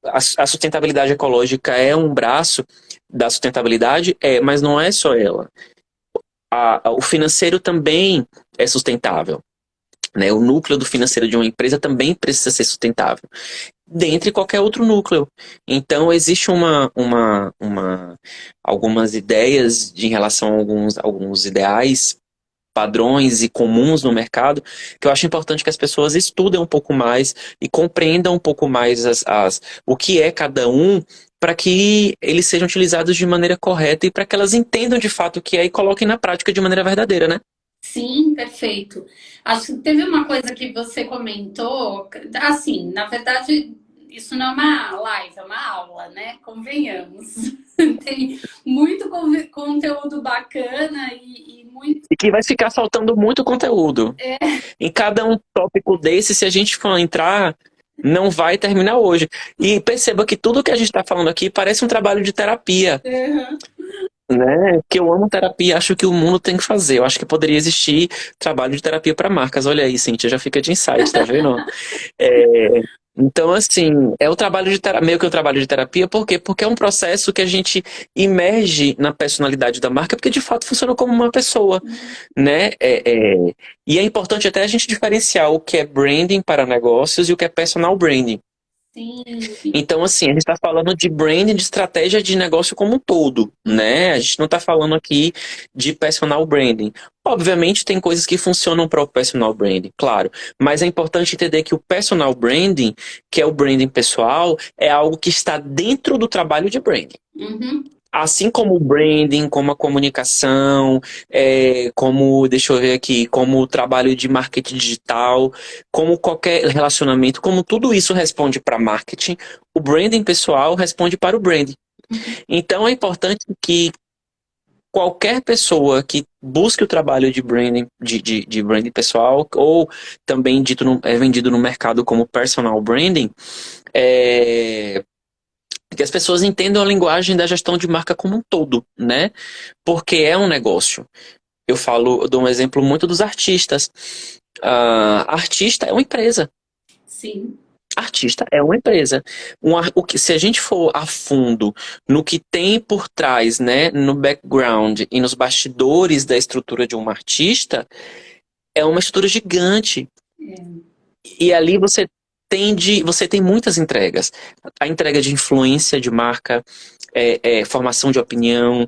a sustentabilidade ecológica é um braço da sustentabilidade, mas não é só ela. O financeiro também é sustentável, né? O núcleo do financeiro de uma empresa também precisa ser sustentável, dentre qualquer outro núcleo. Então, existe algumas ideias em relação a alguns ideais, padrões e comuns no mercado, que eu acho importante que as pessoas estudem um pouco mais e compreendam um pouco mais o que é cada um, para que eles sejam utilizados de maneira correta e para que elas entendam de fato o que é e coloquem na prática de maneira verdadeira, né? Sim, perfeito. Acho que teve uma coisa que você comentou, assim, na verdade, isso não é uma live, é uma aula, né? Convenhamos. Tem muito conteúdo bacana e muito. E que vai ficar faltando muito conteúdo. Em cada um tópico desse, se a gente for entrar, não vai terminar hoje. E perceba que tudo que a gente está falando aqui parece um trabalho de terapia. Uhum. Né? Que eu amo terapia, acho que o mundo tem que fazer. Eu acho que poderia existir trabalho de terapia para marcas. Olha aí, Cíntia, já fica de insight, tá vendo? É, então, assim, é o trabalho de terapia, meio que o trabalho de terapia, por quê? Porque é um processo que a gente imerge na personalidade da marca, porque de fato funciona como uma pessoa, né? E é importante até a gente diferenciar o que é branding para negócios e o que é personal branding. Sim. Então, assim, a gente está falando de branding, de estratégia de negócio como um todo, né? A gente não está falando aqui de personal branding. Obviamente, tem coisas que funcionam para o personal branding, claro. Mas é importante entender que o personal branding, que é o branding pessoal, é algo que está dentro do trabalho de branding. Uhum. Assim como o branding, como a comunicação, como, deixa eu ver aqui, como o trabalho de marketing digital, como qualquer relacionamento, como tudo isso responde para marketing, o branding pessoal responde para o branding. Então é importante que qualquer pessoa que busque o trabalho de branding, de branding pessoal, ou também vendido no mercado como personal branding, é, que as pessoas entendam a linguagem da gestão de marca como um todo, né? Porque é um negócio. Eu dou um exemplo muito dos artistas. Artista é uma empresa. Sim. Artista é uma empresa. Se a gente for a fundo no que tem por trás, né, no background e nos bastidores da estrutura de um artista, é uma estrutura gigante. E ali você tem muitas entregas. A entrega de influência de marca, formação de opinião,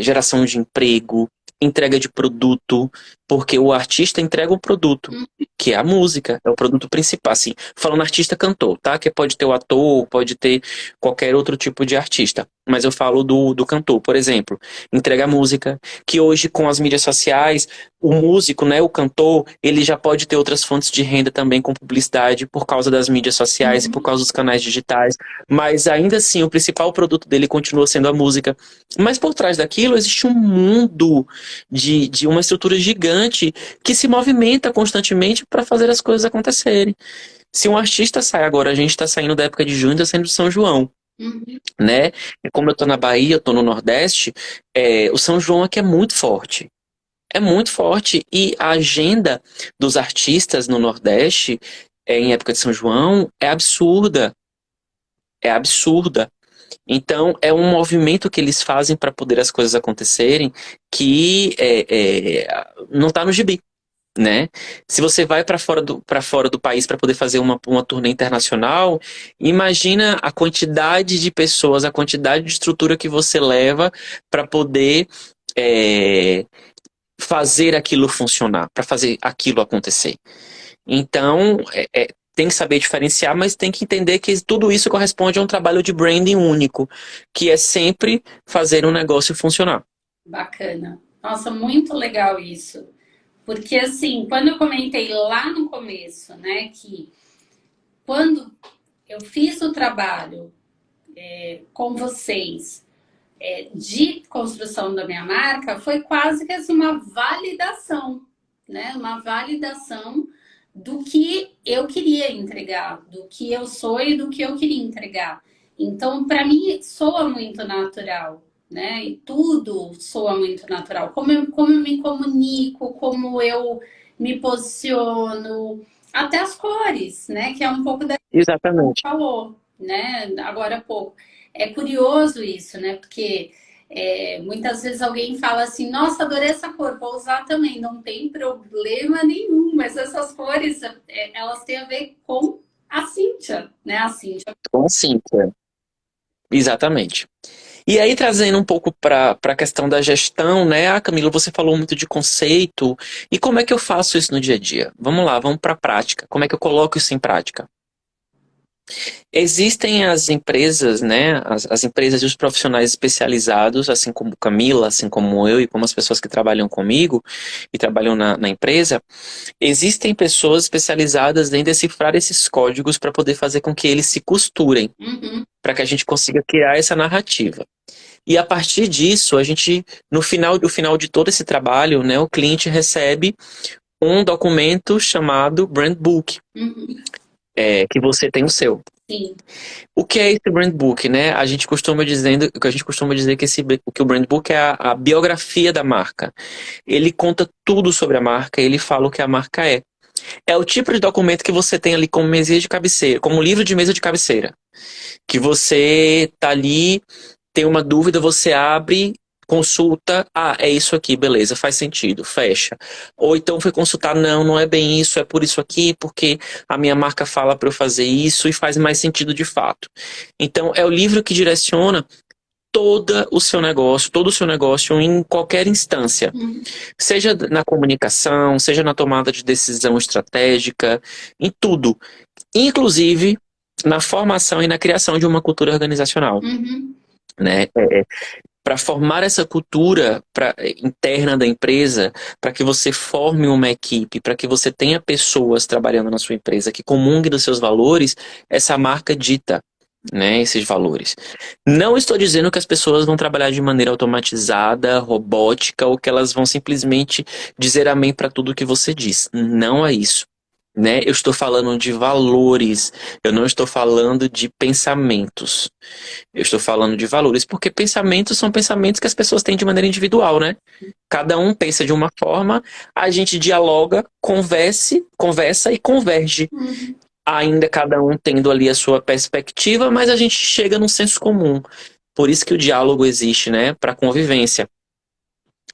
geração de emprego, entrega de produto, porque o artista entrega o produto, que é a música, é o produto principal. Assim, falando artista cantor, tá? Que pode ter o ator, pode ter qualquer outro tipo de artista. Mas eu falo do cantor, por exemplo. Entrega a música, que hoje com as mídias sociais, o músico, né, o cantor, ele já pode ter outras fontes de renda também com publicidade por causa das mídias sociais e por causa dos canais digitais. Mas ainda assim, o principal produto dele continua sendo a música. Mas por trás daquilo existe um mundo de uma estrutura gigante que se movimenta constantemente para fazer as coisas acontecerem. Se um artista sai agora, a gente está saindo da época de junho, está saindo de São João, né? Como eu estou na Bahia, eu estou no Nordeste, o São João aqui é muito forte. É muito forte e a agenda dos artistas no Nordeste, em época de São João, é absurda. É absurda. Então, é um movimento que eles fazem para poder as coisas acontecerem que não está no gibi, né? Se você vai para fora do país para poder fazer uma turnê internacional, imagina a quantidade de pessoas, a quantidade de estrutura que você leva para poder fazer aquilo funcionar, para fazer aquilo acontecer. Então, tem que saber diferenciar, mas tem que entender que tudo isso corresponde a um trabalho de branding único, que é sempre fazer um negócio funcionar. Bacana. Nossa, muito legal isso. Porque assim, quando eu comentei lá no começo, né, que quando eu fiz o trabalho com vocês de construção da minha marca, foi quase que assim, uma validação. né? Uma validação do que eu queria entregar, do que eu sou e do que eu queria entregar. Então, para mim, soa muito natural, né? E tudo soa muito natural. Como eu me comunico, como eu me posiciono, até as cores, né? Que é um pouco da que Exatamente. falou, né? Agora há pouco. É curioso isso, né? Porque muitas vezes alguém fala assim, nossa, adorei essa cor, vou usar também, não tem problema nenhum, mas essas cores, elas têm a ver com a Cíntia, né? A Cíntia. Então, sim, exatamente. E aí, trazendo um pouco para a questão da gestão, né? Ah, Camila, você falou muito de conceito. E como é que eu faço isso no dia a dia? Vamos lá, vamos para a prática. Como é que eu coloco isso em prática? Existem as empresas, né? As empresas e os profissionais especializados, assim como Camila, assim como eu e como as pessoas que trabalham comigo e trabalham na empresa. Existem pessoas especializadas em decifrar esses códigos para poder fazer com que eles se costurem, Uhum, para que a gente consiga criar essa narrativa. E a partir disso, a gente, no final de todo esse trabalho, né, o cliente recebe um documento chamado Brand Book, uhum, que você tem o seu. sim. O que é esse Brand Book, né? A gente costuma dizer que que o Brand Book é a biografia da marca. Ele conta tudo sobre a marca, ele fala o que a marca é. É o tipo de documento que você tem ali como mesinha de cabeceira, como livro de mesa de cabeceira. Que você tá ali, tem uma dúvida, você abre, consulta, ah, é isso aqui, beleza, faz sentido, fecha. Ou então foi consultar, não, não é bem isso, é por isso aqui, porque a minha marca fala para eu fazer isso e faz mais sentido de fato. Então, é o livro que direciona todo o seu negócio em qualquer instância. Uhum, Seja na comunicação, seja na tomada de decisão estratégica, em tudo. Inclusive na formação e na criação de uma cultura organizacional, uhum, né? Para formar essa cultura interna da empresa, para que você forme uma equipe, para que você tenha pessoas trabalhando na sua empresa que comunguem dos seus valores, essa marca dita, né, esses valores. Não estou dizendo que as pessoas vão trabalhar de maneira automatizada, robótica, ou que elas vão simplesmente dizer amém para tudo que você diz. Não é isso. Né? Eu estou falando de valores, eu não estou falando de pensamentos. Eu estou falando de valores, porque pensamentos são pensamentos que as pessoas têm de maneira individual, né? Cada um pensa de uma forma, a gente dialoga, conversa e converge. uhum. Ainda cada um tendo ali a sua perspectiva, mas a gente chega num senso comum. Por isso que o diálogo existe, né? Para convivência.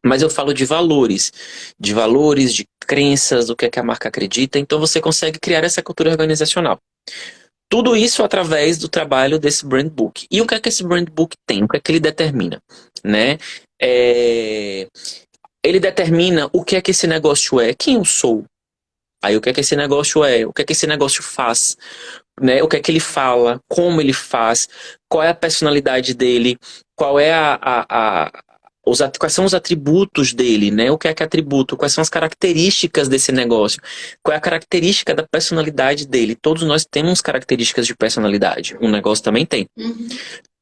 Mas eu falo de valores, de crenças, do que é que a marca acredita. Então você consegue criar essa cultura organizacional. Tudo isso através do trabalho desse Brand Book. E o que é que esse Brand Book tem? O que é que ele determina? Né? É, Ele determina o que é que esse negócio é, quem eu sou. Aí o que é que esse negócio é, o que é que esse negócio faz, né? O que é que ele fala, como ele faz, qual é a personalidade dele, qual é quais são os atributos dele, né? O que é atributo? Quais são as características desse negócio? Qual é a característica da personalidade dele? Todos nós temos características de personalidade. Um negócio também tem. Uhum.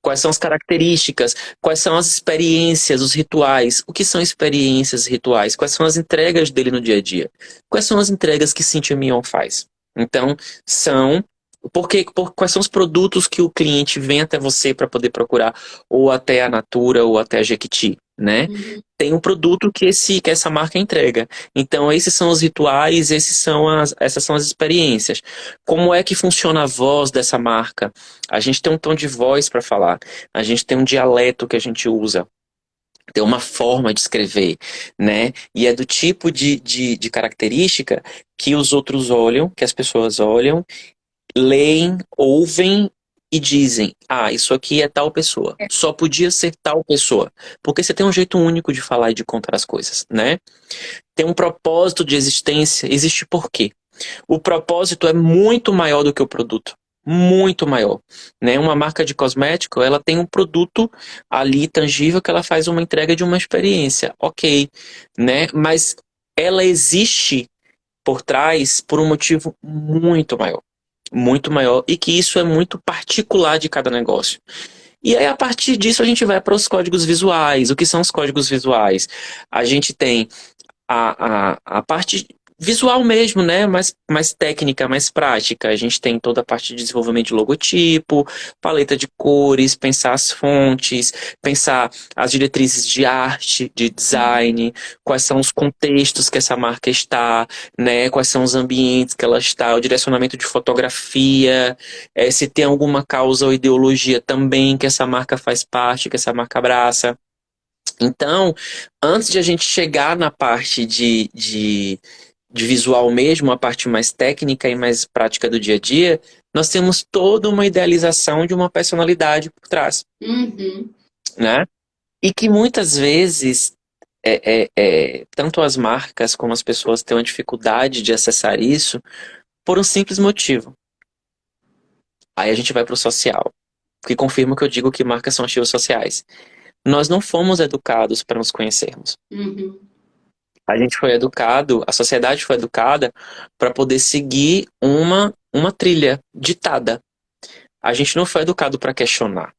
Quais são as características? Quais são as experiências, os rituais? O que são experiências e rituais? Quais são as entregas dele no dia a dia? Quais são as entregas que Cynthia Mion faz? Então, são quais são os produtos que o cliente vem até você para poder procurar, ou até a Natura, ou até a Jequiti, né? Uhum. Tem um produto que essa marca entrega. Então, esses são os rituais, essas são as experiências. Como é que funciona a voz dessa marca? A gente tem um tom de voz para falar, a gente tem um dialeto que a gente usa. Tem uma forma de escrever, né? E é do tipo de característica que os outros olham, que as pessoas olham, leem, ouvem e dizem: ah, isso aqui é tal pessoa. Só podia ser tal pessoa. Porque você tem um jeito único de falar e de contar as coisas, né? Tem um propósito de existência. Existe por quê? O propósito é muito maior do que o produto. Muito maior, né? Uma marca de cosmético, ela tem um produto ali tangível que ela faz uma entrega de uma experiência, ok, né? Mas ela existe por trás por um motivo muito maior, e que isso é muito particular de cada negócio. E aí, a partir disso, a gente vai para os códigos visuais. O que são os códigos visuais? A gente tem a parte visual mesmo, né? Mais técnica, mais prática. A gente tem toda a parte de desenvolvimento de logotipo, paleta de cores, pensar as fontes, pensar as diretrizes de arte, de design, quais são os contextos que essa marca está, né? Quais são os ambientes que ela está, o direcionamento de fotografia, se tem alguma causa ou ideologia também que essa marca faz parte, que essa marca abraça. Então, antes de a gente chegar na parte de visual mesmo, a parte mais técnica e mais prática do dia a dia, nós temos toda uma idealização de uma personalidade por trás, né? E que muitas vezes, tanto as marcas como as pessoas têm uma dificuldade de acessar isso por um simples motivo. Aí a gente vai para o social, que confirma que eu digo que marcas são ativos sociais. Nós não fomos educados para nos conhecermos. A gente foi educado, a sociedade foi educada para poder seguir uma trilha ditada. A gente não foi educado para questionar,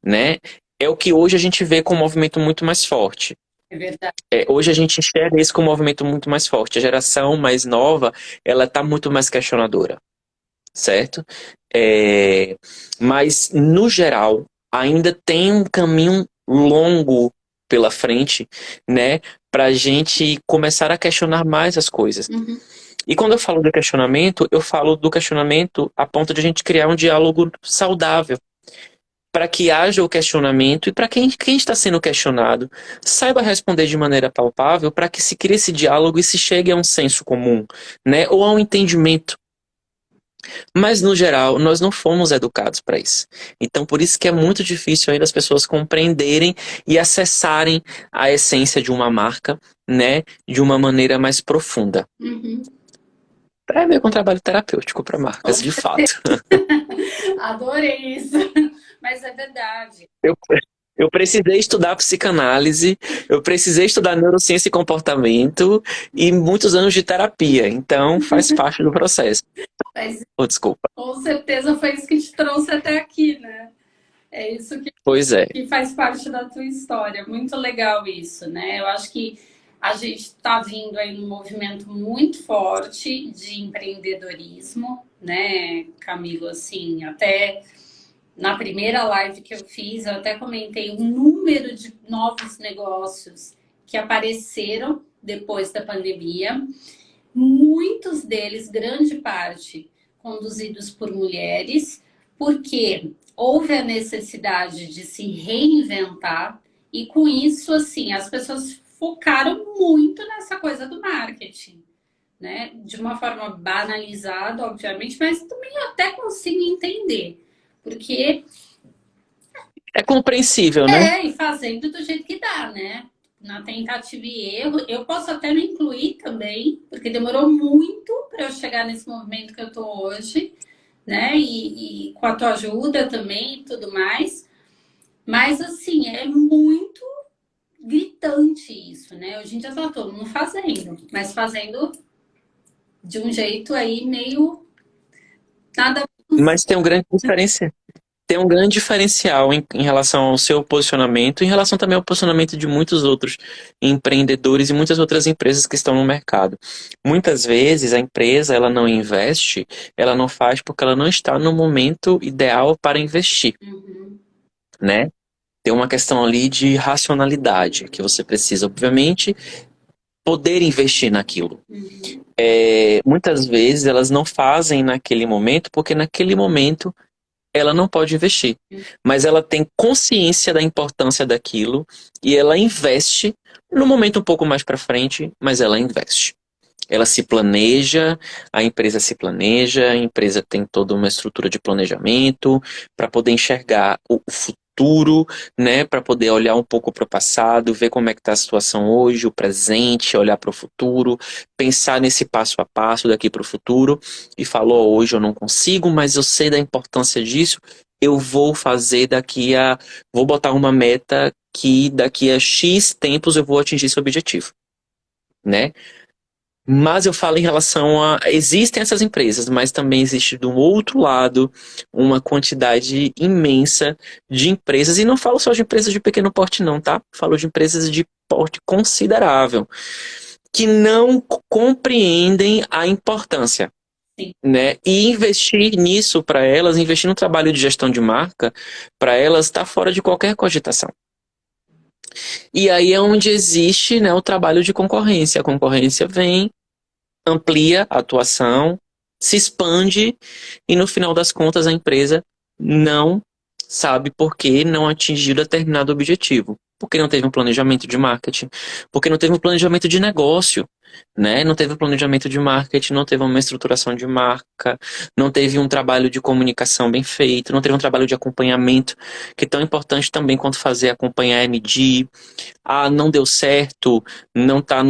né? É o que hoje a gente vê com um movimento muito mais forte. É verdade. Hoje a gente enxerga isso com um movimento muito mais forte. A geração mais nova, ela está muito mais questionadora, certo? Mas, no geral, ainda tem um caminho longo pela frente, né? Pra gente começar a questionar mais as coisas. E quando eu falo do questionamento, eu falo do questionamento a ponto de a gente criar um diálogo saudável. Para que haja o questionamento e para quem está sendo questionado saiba responder de maneira palpável para que se crie esse diálogo e se chegue a um senso comum, né? Ou a um entendimento. Mas, no geral, nós não fomos educados para isso. Então, por isso que é muito difícil ainda as pessoas compreenderem e acessarem a essência de uma marca, né? De uma maneira mais profunda. É meio que um trabalho terapêutico para marcas, de fato. Adorei isso. Mas é verdade. Eu precisei estudar psicanálise, eu precisei estudar neurociência e comportamento e muitos anos de terapia. Então, faz parte do processo. Mas, desculpa. com certeza foi isso que te trouxe até aqui, né? É isso que, Pois é. que faz parte da tua história. Muito legal isso, né? Eu acho que a gente está vindo aí num movimento muito forte de empreendedorismo, né, Camilo? Assim, até na primeira live que eu fiz, eu até comentei o número de novos negócios que apareceram depois da pandemia. Muitos deles, grande parte, conduzidos por mulheres, porque houve a necessidade de se reinventar e com isso, assim, as pessoas focaram muito nessa coisa do marketing, né? De uma forma banalizada, obviamente, mas também eu até consigo entender, porque é compreensível, né? e fazendo do jeito que dá, né? Na tentativa e erro, eu posso até me incluir também, porque demorou muito para eu chegar nesse movimento que eu tô hoje, né? E com a tua ajuda também e tudo mais. Mas, assim, é muito gritante isso, né? Hoje em dia tá todo mundo fazendo, mas fazendo de um jeito aí meio nada. Mas tem um grande diferencial. Tem um grande diferencial em relação ao seu posicionamento, em relação também ao posicionamento de muitos outros empreendedores e muitas outras empresas que estão no mercado. Muitas vezes a empresa ela não investe, ela não faz porque ela não está no momento ideal para investir, né? Tem uma questão ali de racionalidade, que você precisa, obviamente, poder investir naquilo. Muitas vezes elas não fazem naquele momento, porque naquele momento ela não pode investir. Mas ela tem consciência da importância daquilo e ela investe no momento um pouco mais para frente, mas ela investe. Ela se planeja, a empresa se planeja, a empresa tem toda uma estrutura de planejamento para poder enxergar o futuro, né, para poder olhar um pouco para o passado, ver como é que está a situação hoje, o presente, olhar para o futuro, pensar nesse passo a passo daqui para o futuro e falou, hoje eu não consigo, mas eu sei da importância disso, eu vou fazer vou botar uma meta que daqui a X tempos eu vou atingir esse objetivo, né? Mas eu falo em relação a... Existem essas empresas, mas também existe do outro lado uma quantidade imensa de empresas, e não falo só de empresas de pequeno porte não, tá? Falo de empresas de porte considerável, que não compreendem a importância. Sim. Né? E investir nisso para elas, investir no trabalho de gestão de marca, para elas está fora de qualquer cogitação. E aí é onde existe, né, o trabalho de concorrência. A concorrência vem, amplia a atuação, se expande e no final das contas a empresa não sabe por que não atingiu determinado objetivo. Porque não teve um planejamento de marketing, porque não teve um planejamento de negócio, né? Não teve um planejamento de marketing, não teve uma estruturação de marca, não teve um trabalho de comunicação bem feito, não teve um trabalho de acompanhamento, que é tão importante também quanto fazer acompanhar e medir. Ah, não deu certo, não tá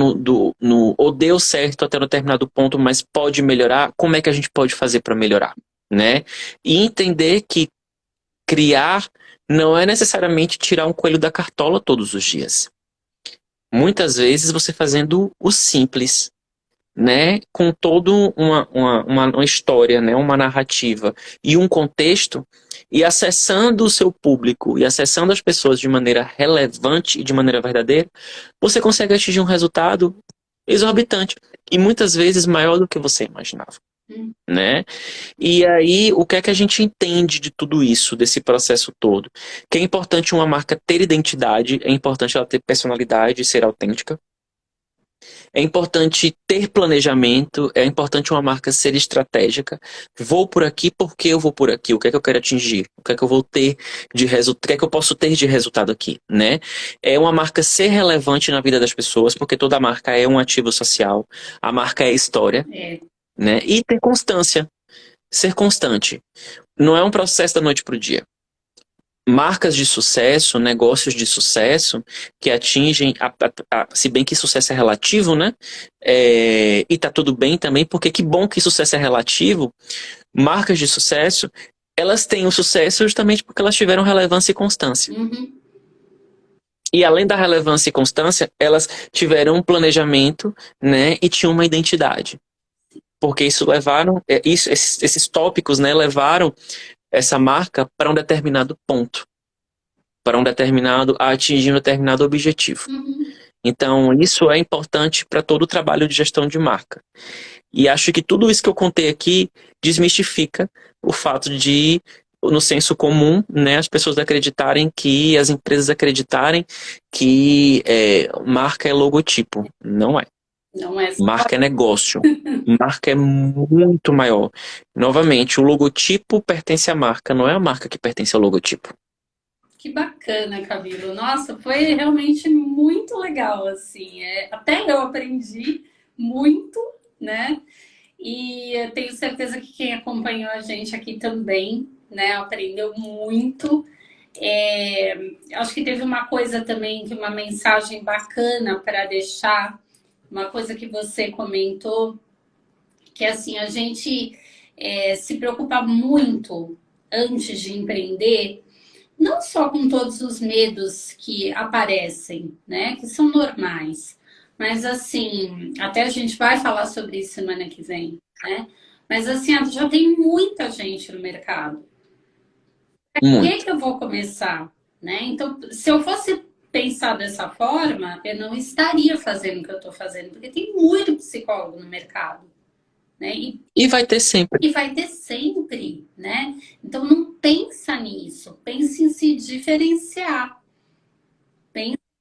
ou deu certo até um determinado ponto, mas pode melhorar. Como é que a gente pode fazer para melhorar, né? E entender que criar não é necessariamente tirar um coelho da cartola todos os dias. Muitas vezes você fazendo o simples, né, com toda uma história, né, uma narrativa e um contexto, e acessando o seu público e acessando as pessoas de maneira relevante e de maneira verdadeira, você consegue atingir um resultado exorbitante e muitas vezes maior do que você imaginava, né? E aí, o que é que a gente entende de tudo isso, desse processo todo? Que é importante uma marca ter identidade, é importante ela ter personalidade, ser autêntica. É importante ter planejamento, é importante uma marca ser estratégica. Vou por aqui porque eu vou por aqui. O que é que eu quero atingir? O que é que eu vou ter de resultado? O que é que eu posso ter de resultado aqui, né? É uma marca ser relevante na vida das pessoas, porque toda marca é um ativo social. A marca é história, né? E ter constância, ser constante. Não é um processo da noite para o dia. Marcas de sucesso, negócios de sucesso que atingem, se bem que sucesso é relativo, né? E tá tudo bem também, porque que bom que sucesso é relativo. Marcas de sucesso, elas têm o sucesso justamente porque elas tiveram relevância e constância. E além da relevância e constância, elas tiveram um planejamento, né? E tinham uma identidade. Porque isso levaram, esses tópicos, né? Levaram essa marca para um determinado ponto, a atingir um determinado objetivo. Então, isso é importante para todo o trabalho de gestão de marca. E acho que tudo isso que eu contei aqui desmistifica o fato de, no senso comum, né, as pessoas acreditarem que, as empresas acreditarem que marca é logotipo. Não é. Não é. Marca é negócio. Marca é muito maior. Novamente, o logotipo pertence à marca, não é a marca que pertence ao logotipo. Que bacana, Camilo. Nossa, foi realmente muito legal, assim. Até eu aprendi muito, né? E eu tenho certeza que quem acompanhou a gente aqui também, né, aprendeu muito. Acho que teve uma coisa também, que uma mensagem bacana para deixar, uma coisa que você comentou, que assim, a gente se preocupa muito antes de empreender, não só com todos os medos que aparecem, né, que são normais, mas assim, até a gente vai falar sobre isso semana que vem, né? Mas assim, já tem muita gente no mercado. Por que eu vou começar, né? Então, se eu fosse pensar dessa forma, eu não estaria fazendo o que eu estou fazendo, porque tem muito psicólogo no mercado. Né? E vai ter sempre. E vai ter sempre, né? Então não pensa nisso, pense em se diferenciar.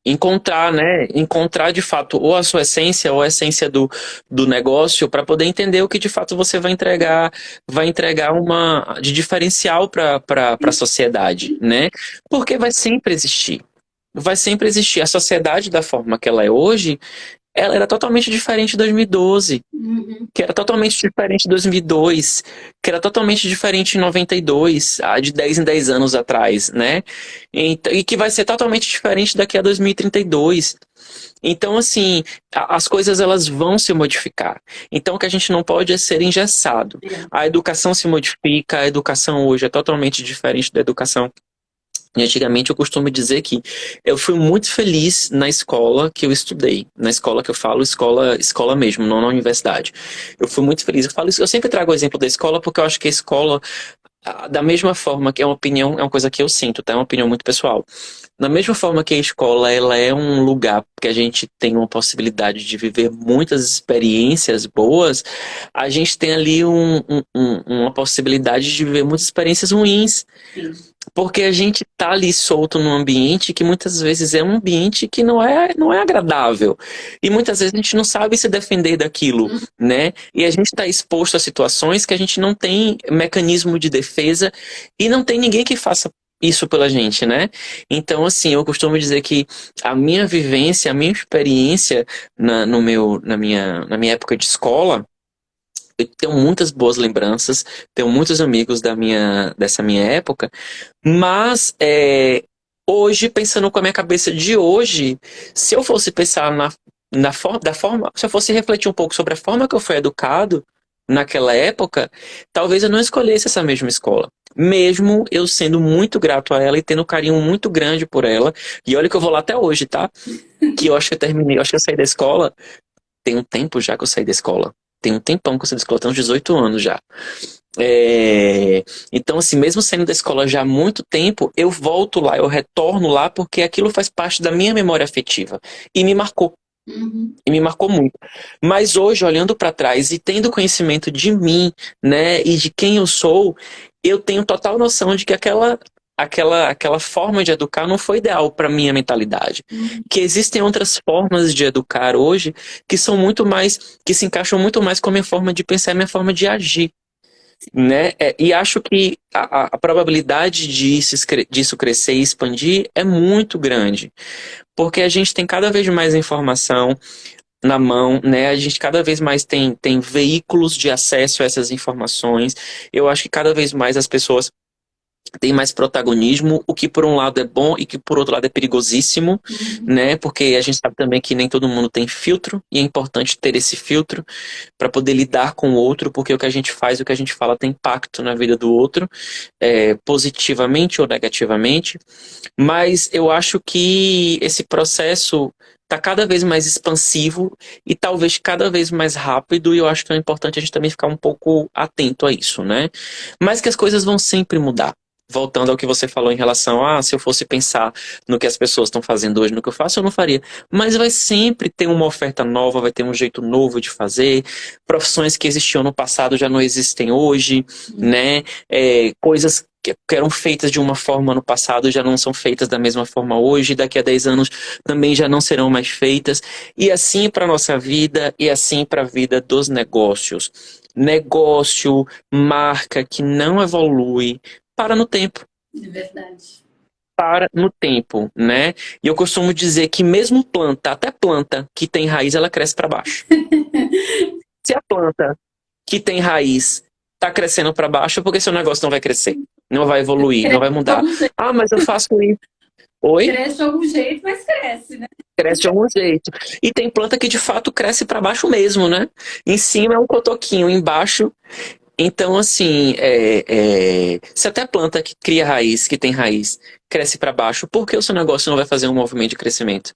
Encontrar, né? Encontrar de fato ou a sua essência ou a essência do negócio para poder entender o que de fato você vai entregar uma de diferencial para a sociedade, né? Porque vai sempre existir. Vai sempre existir. A sociedade da forma que ela é hoje, ela era totalmente diferente de 2012, que era totalmente diferente de 2002, que era totalmente diferente em 92, de 10 em 10 anos atrás, né? E que vai ser totalmente diferente daqui a 2032. Então, assim, as coisas elas vão se modificar. Então, o que a gente não pode é ser engessado. A educação se modifica, a educação hoje é totalmente diferente da educação. E antigamente eu costumo dizer que eu fui muito feliz na escola que eu estudei. Na escola que eu falo, escola mesmo, não na universidade. Eu fui muito feliz. Eu sempre trago o exemplo da escola porque eu acho que a escola, da mesma forma que é uma opinião, é uma coisa que eu sinto, tá? É uma opinião muito pessoal. Da mesma forma que a escola ela é um lugar que a gente tem uma possibilidade de viver muitas experiências boas, a gente tem ali uma possibilidade de viver muitas experiências ruins. Sim. Porque a gente tá ali solto num ambiente que muitas vezes é um ambiente que não é agradável. E muitas vezes a gente não sabe se defender daquilo, né? E a gente está exposto a situações que a gente não tem mecanismo de defesa e não tem ninguém que faça isso pela gente, né? Então, assim, eu costumo dizer que a minha vivência, a minha experiência na minha época de escola, eu tenho muitas boas lembranças, tenho muitos amigos dessa minha época, mas hoje, pensando com a minha cabeça de hoje, se eu fosse pensar se eu fosse refletir um pouco sobre a forma que eu fui educado naquela época, talvez eu não escolhesse essa mesma escola. Mesmo eu sendo muito grato a ela e tendo um carinho muito grande por ela. E olha que eu vou lá até hoje, tá? Que eu acho que eu terminei, eu acho que eu saí da escola. Tem um tempo já que eu saí da escola. Tem um tempão que eu saí da escola, tem uns 18 anos já. Então, assim, mesmo saindo da escola já há muito tempo, eu volto lá, eu retorno lá, porque aquilo faz parte da minha memória afetiva. E me marcou. Uhum. E me marcou muito. Mas hoje, olhando para trás e tendo conhecimento de mim, né, e de quem eu sou, eu tenho total noção de que aquela forma de educar não foi ideal para minha mentalidade. Que existem outras formas de educar hoje que são muito mais, que se encaixam muito mais com a minha forma de pensar e a minha forma de agir. Né? E acho que a probabilidade disso crescer e expandir é muito grande, porque a gente tem cada vez mais informação na mão, né? A gente cada vez mais tem veículos de acesso a essas informações. Eu acho que cada vez mais as pessoas tem mais protagonismo, o que por um lado é bom e que por outro lado é perigosíssimo, né? Porque a gente sabe também que nem todo mundo tem filtro e é importante ter esse filtro para poder lidar com o outro, porque o que a gente faz, o que a gente fala tem impacto na vida do outro, positivamente ou negativamente. Mas eu acho que esse processo está cada vez mais expansivo e talvez cada vez mais rápido, e eu acho que é importante a gente também ficar um pouco atento a isso, né? Mas que as coisas vão sempre mudar. Voltando ao que você falou em relação a, se eu fosse pensar no que as pessoas estão fazendo hoje, no que eu faço, eu não faria. Mas vai sempre ter uma oferta nova, vai ter um jeito novo de fazer. Profissões que existiam no passado já não existem hoje, né? Coisas que eram feitas de uma forma no passado já não são feitas da mesma forma hoje, daqui a 10 anos também já não serão mais feitas. E assim para a nossa vida, e assim para a vida dos negócios. Negócio, marca que não evolui, para no tempo. É verdade. Para no tempo, né? E eu costumo dizer que mesmo planta, até planta que tem raiz, ela cresce para baixo. Se a planta que tem raiz está crescendo para baixo, é porque seu negócio não vai crescer, não vai evoluir, não vai mudar. Ah, mas eu faço isso. Oi? Cresce de algum jeito, mas cresce, né? Cresce de algum jeito. E tem planta que de fato cresce para baixo mesmo, né? Em cima é um cotoquinho, embaixo. Então, assim, se até a planta que cria raiz, que tem raiz, cresce para baixo, por que o seu negócio não vai fazer um movimento de crescimento?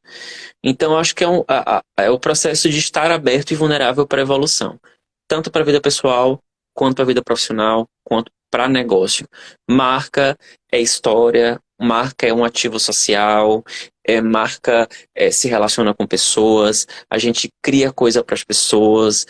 Então, acho que é o processo de estar aberto e vulnerável para a evolução. Tanto para a vida pessoal, quanto para a vida profissional, quanto para negócio. Marca é história, marca é um ativo social, marca se relaciona com pessoas, a gente cria coisa para as pessoas.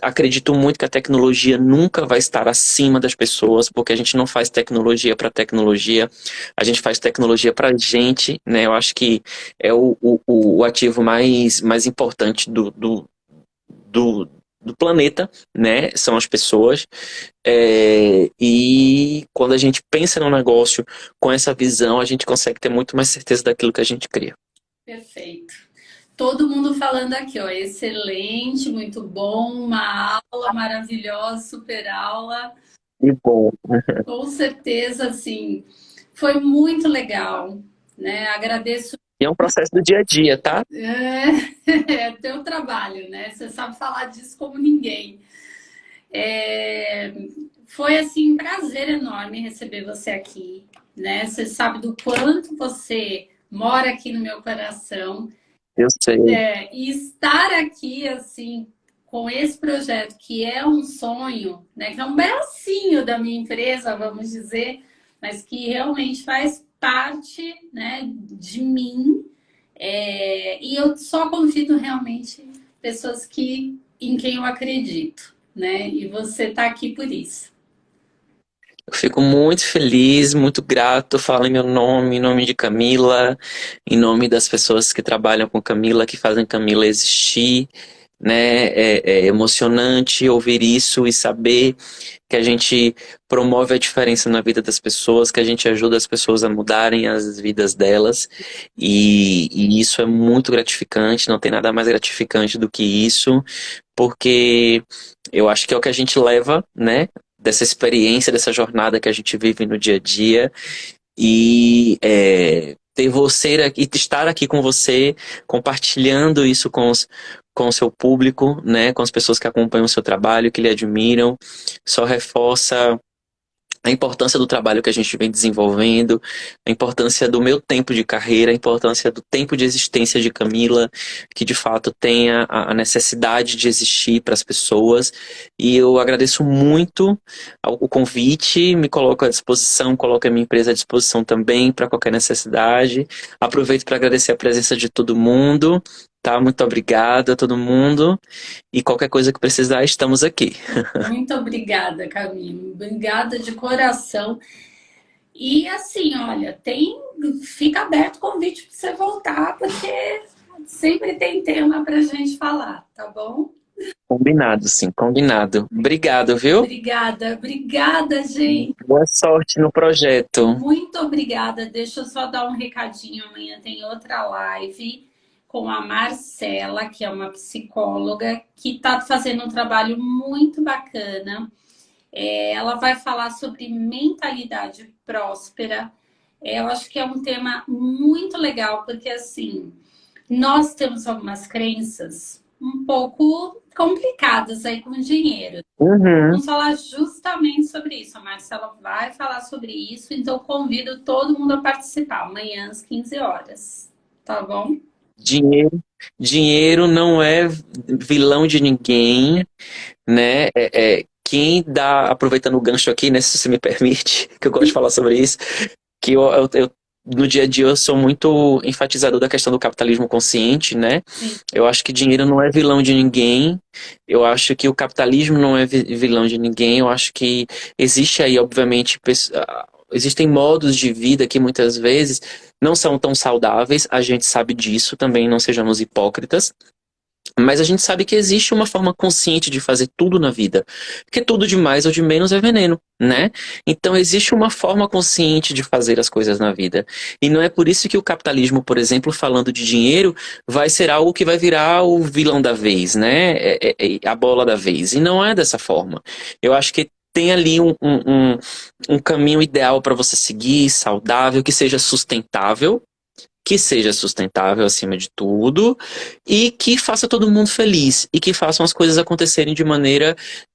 Acredito muito que a tecnologia nunca vai estar acima das pessoas, porque a gente não faz tecnologia para tecnologia, a gente faz tecnologia para a gente, né? Eu acho que é o ativo mais importante do planeta, né? São as pessoas. E quando a gente pensa no negócio com essa visão, a gente consegue ter muito mais certeza daquilo que a gente cria. Perfeito. Todo mundo falando aqui, ó, excelente, muito bom, uma aula maravilhosa, super aula. E bom. Com certeza, assim, foi muito legal, né? Agradeço. E é um processo do dia a dia, tá? É teu trabalho, né? Você sabe falar disso como ninguém. Foi, assim, um prazer enorme receber você aqui, né? Você sabe do quanto você mora aqui no meu coração. Eu sei. E estar aqui, assim, com esse projeto, que é um sonho, né? Que é um pedacinho da minha empresa, vamos dizer, mas que realmente faz parte, né, de mim, e eu só convido realmente pessoas em quem eu acredito, né? E você está aqui por isso. Eu fico muito feliz, muito grato. Falo em meu nome, em nome de Camila, em nome das pessoas que trabalham com Camila, que fazem Camila existir, né? É emocionante ouvir isso e saber que a gente promove a diferença na vida das pessoas, que a gente ajuda as pessoas a mudarem as vidas delas. E isso é muito gratificante, não tem nada mais gratificante do que isso, porque eu acho que é o que a gente leva, né? Dessa experiência, dessa jornada que a gente vive no dia a dia e ter você aqui, estar aqui com você, compartilhando isso com o seu público, né, com as pessoas que acompanham o seu trabalho, que lhe admiram, só reforça a importância do trabalho que a gente vem desenvolvendo, a importância do meu tempo de carreira, a importância do tempo de existência de Camila, que de fato tenha a necessidade de existir para as pessoas. E eu agradeço muito o convite, me coloco à disposição, coloco a minha empresa à disposição também para qualquer necessidade. Aproveito para agradecer a presença de todo mundo. Tá? Muito obrigado a todo mundo. E qualquer coisa que precisar, estamos aqui. Muito obrigada, Camila. Obrigada de coração. E assim, olha, fica aberto o convite para você voltar, porque sempre tem tema para a gente falar, tá bom? Combinado, sim, combinado. Obrigado, viu? Obrigada, gente. Boa sorte no projeto. Muito obrigada. Deixa eu só dar um recadinho. Amanhã tem outra live com a Marcela, que é uma psicóloga que está fazendo um trabalho muito bacana. Ela vai falar sobre mentalidade próspera. Eu acho que é um tema muito legal, porque assim, nós temos algumas crenças um pouco complicadas aí com o dinheiro. Uhum. Vamos falar justamente sobre isso. A Marcela vai falar sobre isso, então convido todo mundo a participar amanhã às 15 horas. Tá bom? Dinheiro não é vilão de ninguém, né? Quem dá, aproveitando o gancho aqui, né, se você me permite, que eu gosto de falar sobre isso, que no dia a dia eu sou muito enfatizador da questão do capitalismo consciente, né? Sim. Eu acho que dinheiro não é vilão de ninguém, eu acho que o capitalismo não é vilão de ninguém, eu acho que existe aí, obviamente, existem modos de vida que muitas vezes não são tão saudáveis, a gente sabe disso também, não sejamos hipócritas. Mas a gente sabe que existe uma forma consciente de fazer tudo na vida. Porque tudo de mais ou de menos é veneno, né? Então existe uma forma consciente de fazer as coisas na vida. E não é por isso que o capitalismo, por exemplo, falando de dinheiro, vai ser algo que vai virar o vilão da vez, né? A bola da vez. E não é dessa forma. Eu acho que tem ali um caminho ideal para você seguir, saudável, que seja sustentável acima de tudo e que faça todo mundo feliz e que façam as coisas acontecerem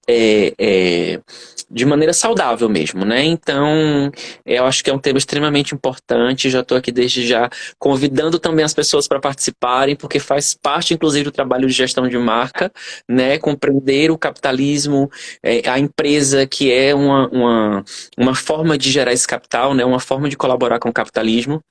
é, é, de maneira saudável mesmo, né? Então, eu acho que é um tema extremamente importante. Já estou aqui desde já convidando também as pessoas para participarem, porque faz parte, inclusive, do trabalho de gestão de marca, né? Compreender o capitalismo, a empresa que é uma forma de gerar esse capital, né? Uma forma de colaborar com o capitalismo,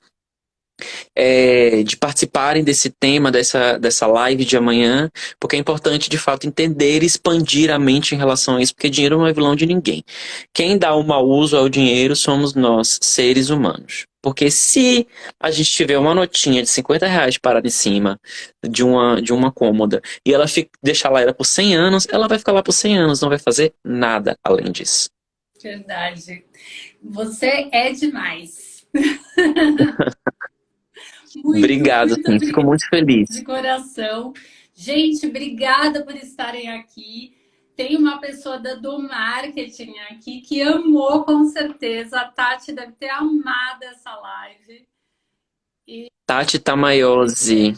de participarem desse tema, dessa live de amanhã, porque é importante, de fato, entender e expandir a mente em relação a isso, porque dinheiro não é vilão de ninguém. Quem dá o mau uso ao dinheiro somos nós, seres humanos. Porque se a gente tiver uma notinha de R$ 50 parada em cima de uma cômoda e ela deixar lá ela por 100 anos, ela vai ficar lá por 100 anos, não vai fazer nada além disso. Verdade. Você é demais. Obrigado, Muito sim. Fico obrigada muito feliz. de coração. Gente, obrigada por estarem aqui. Tem uma pessoa do marketing aqui que amou, com certeza. A Tati deve ter amado essa live. Tati Tamayose.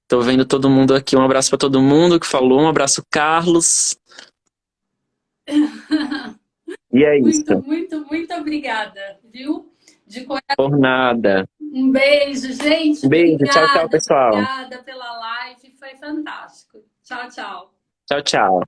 Tô vendo todo mundo aqui. Um abraço para todo mundo que falou. Um abraço, Carlos. E é Muito, isso. muito, muito obrigada, viu? De coração. Por nada. Um beijo, gente. Beijo. Tchau, tchau, pessoal. Obrigada pela live. Foi fantástico. Tchau, tchau. Tchau, tchau.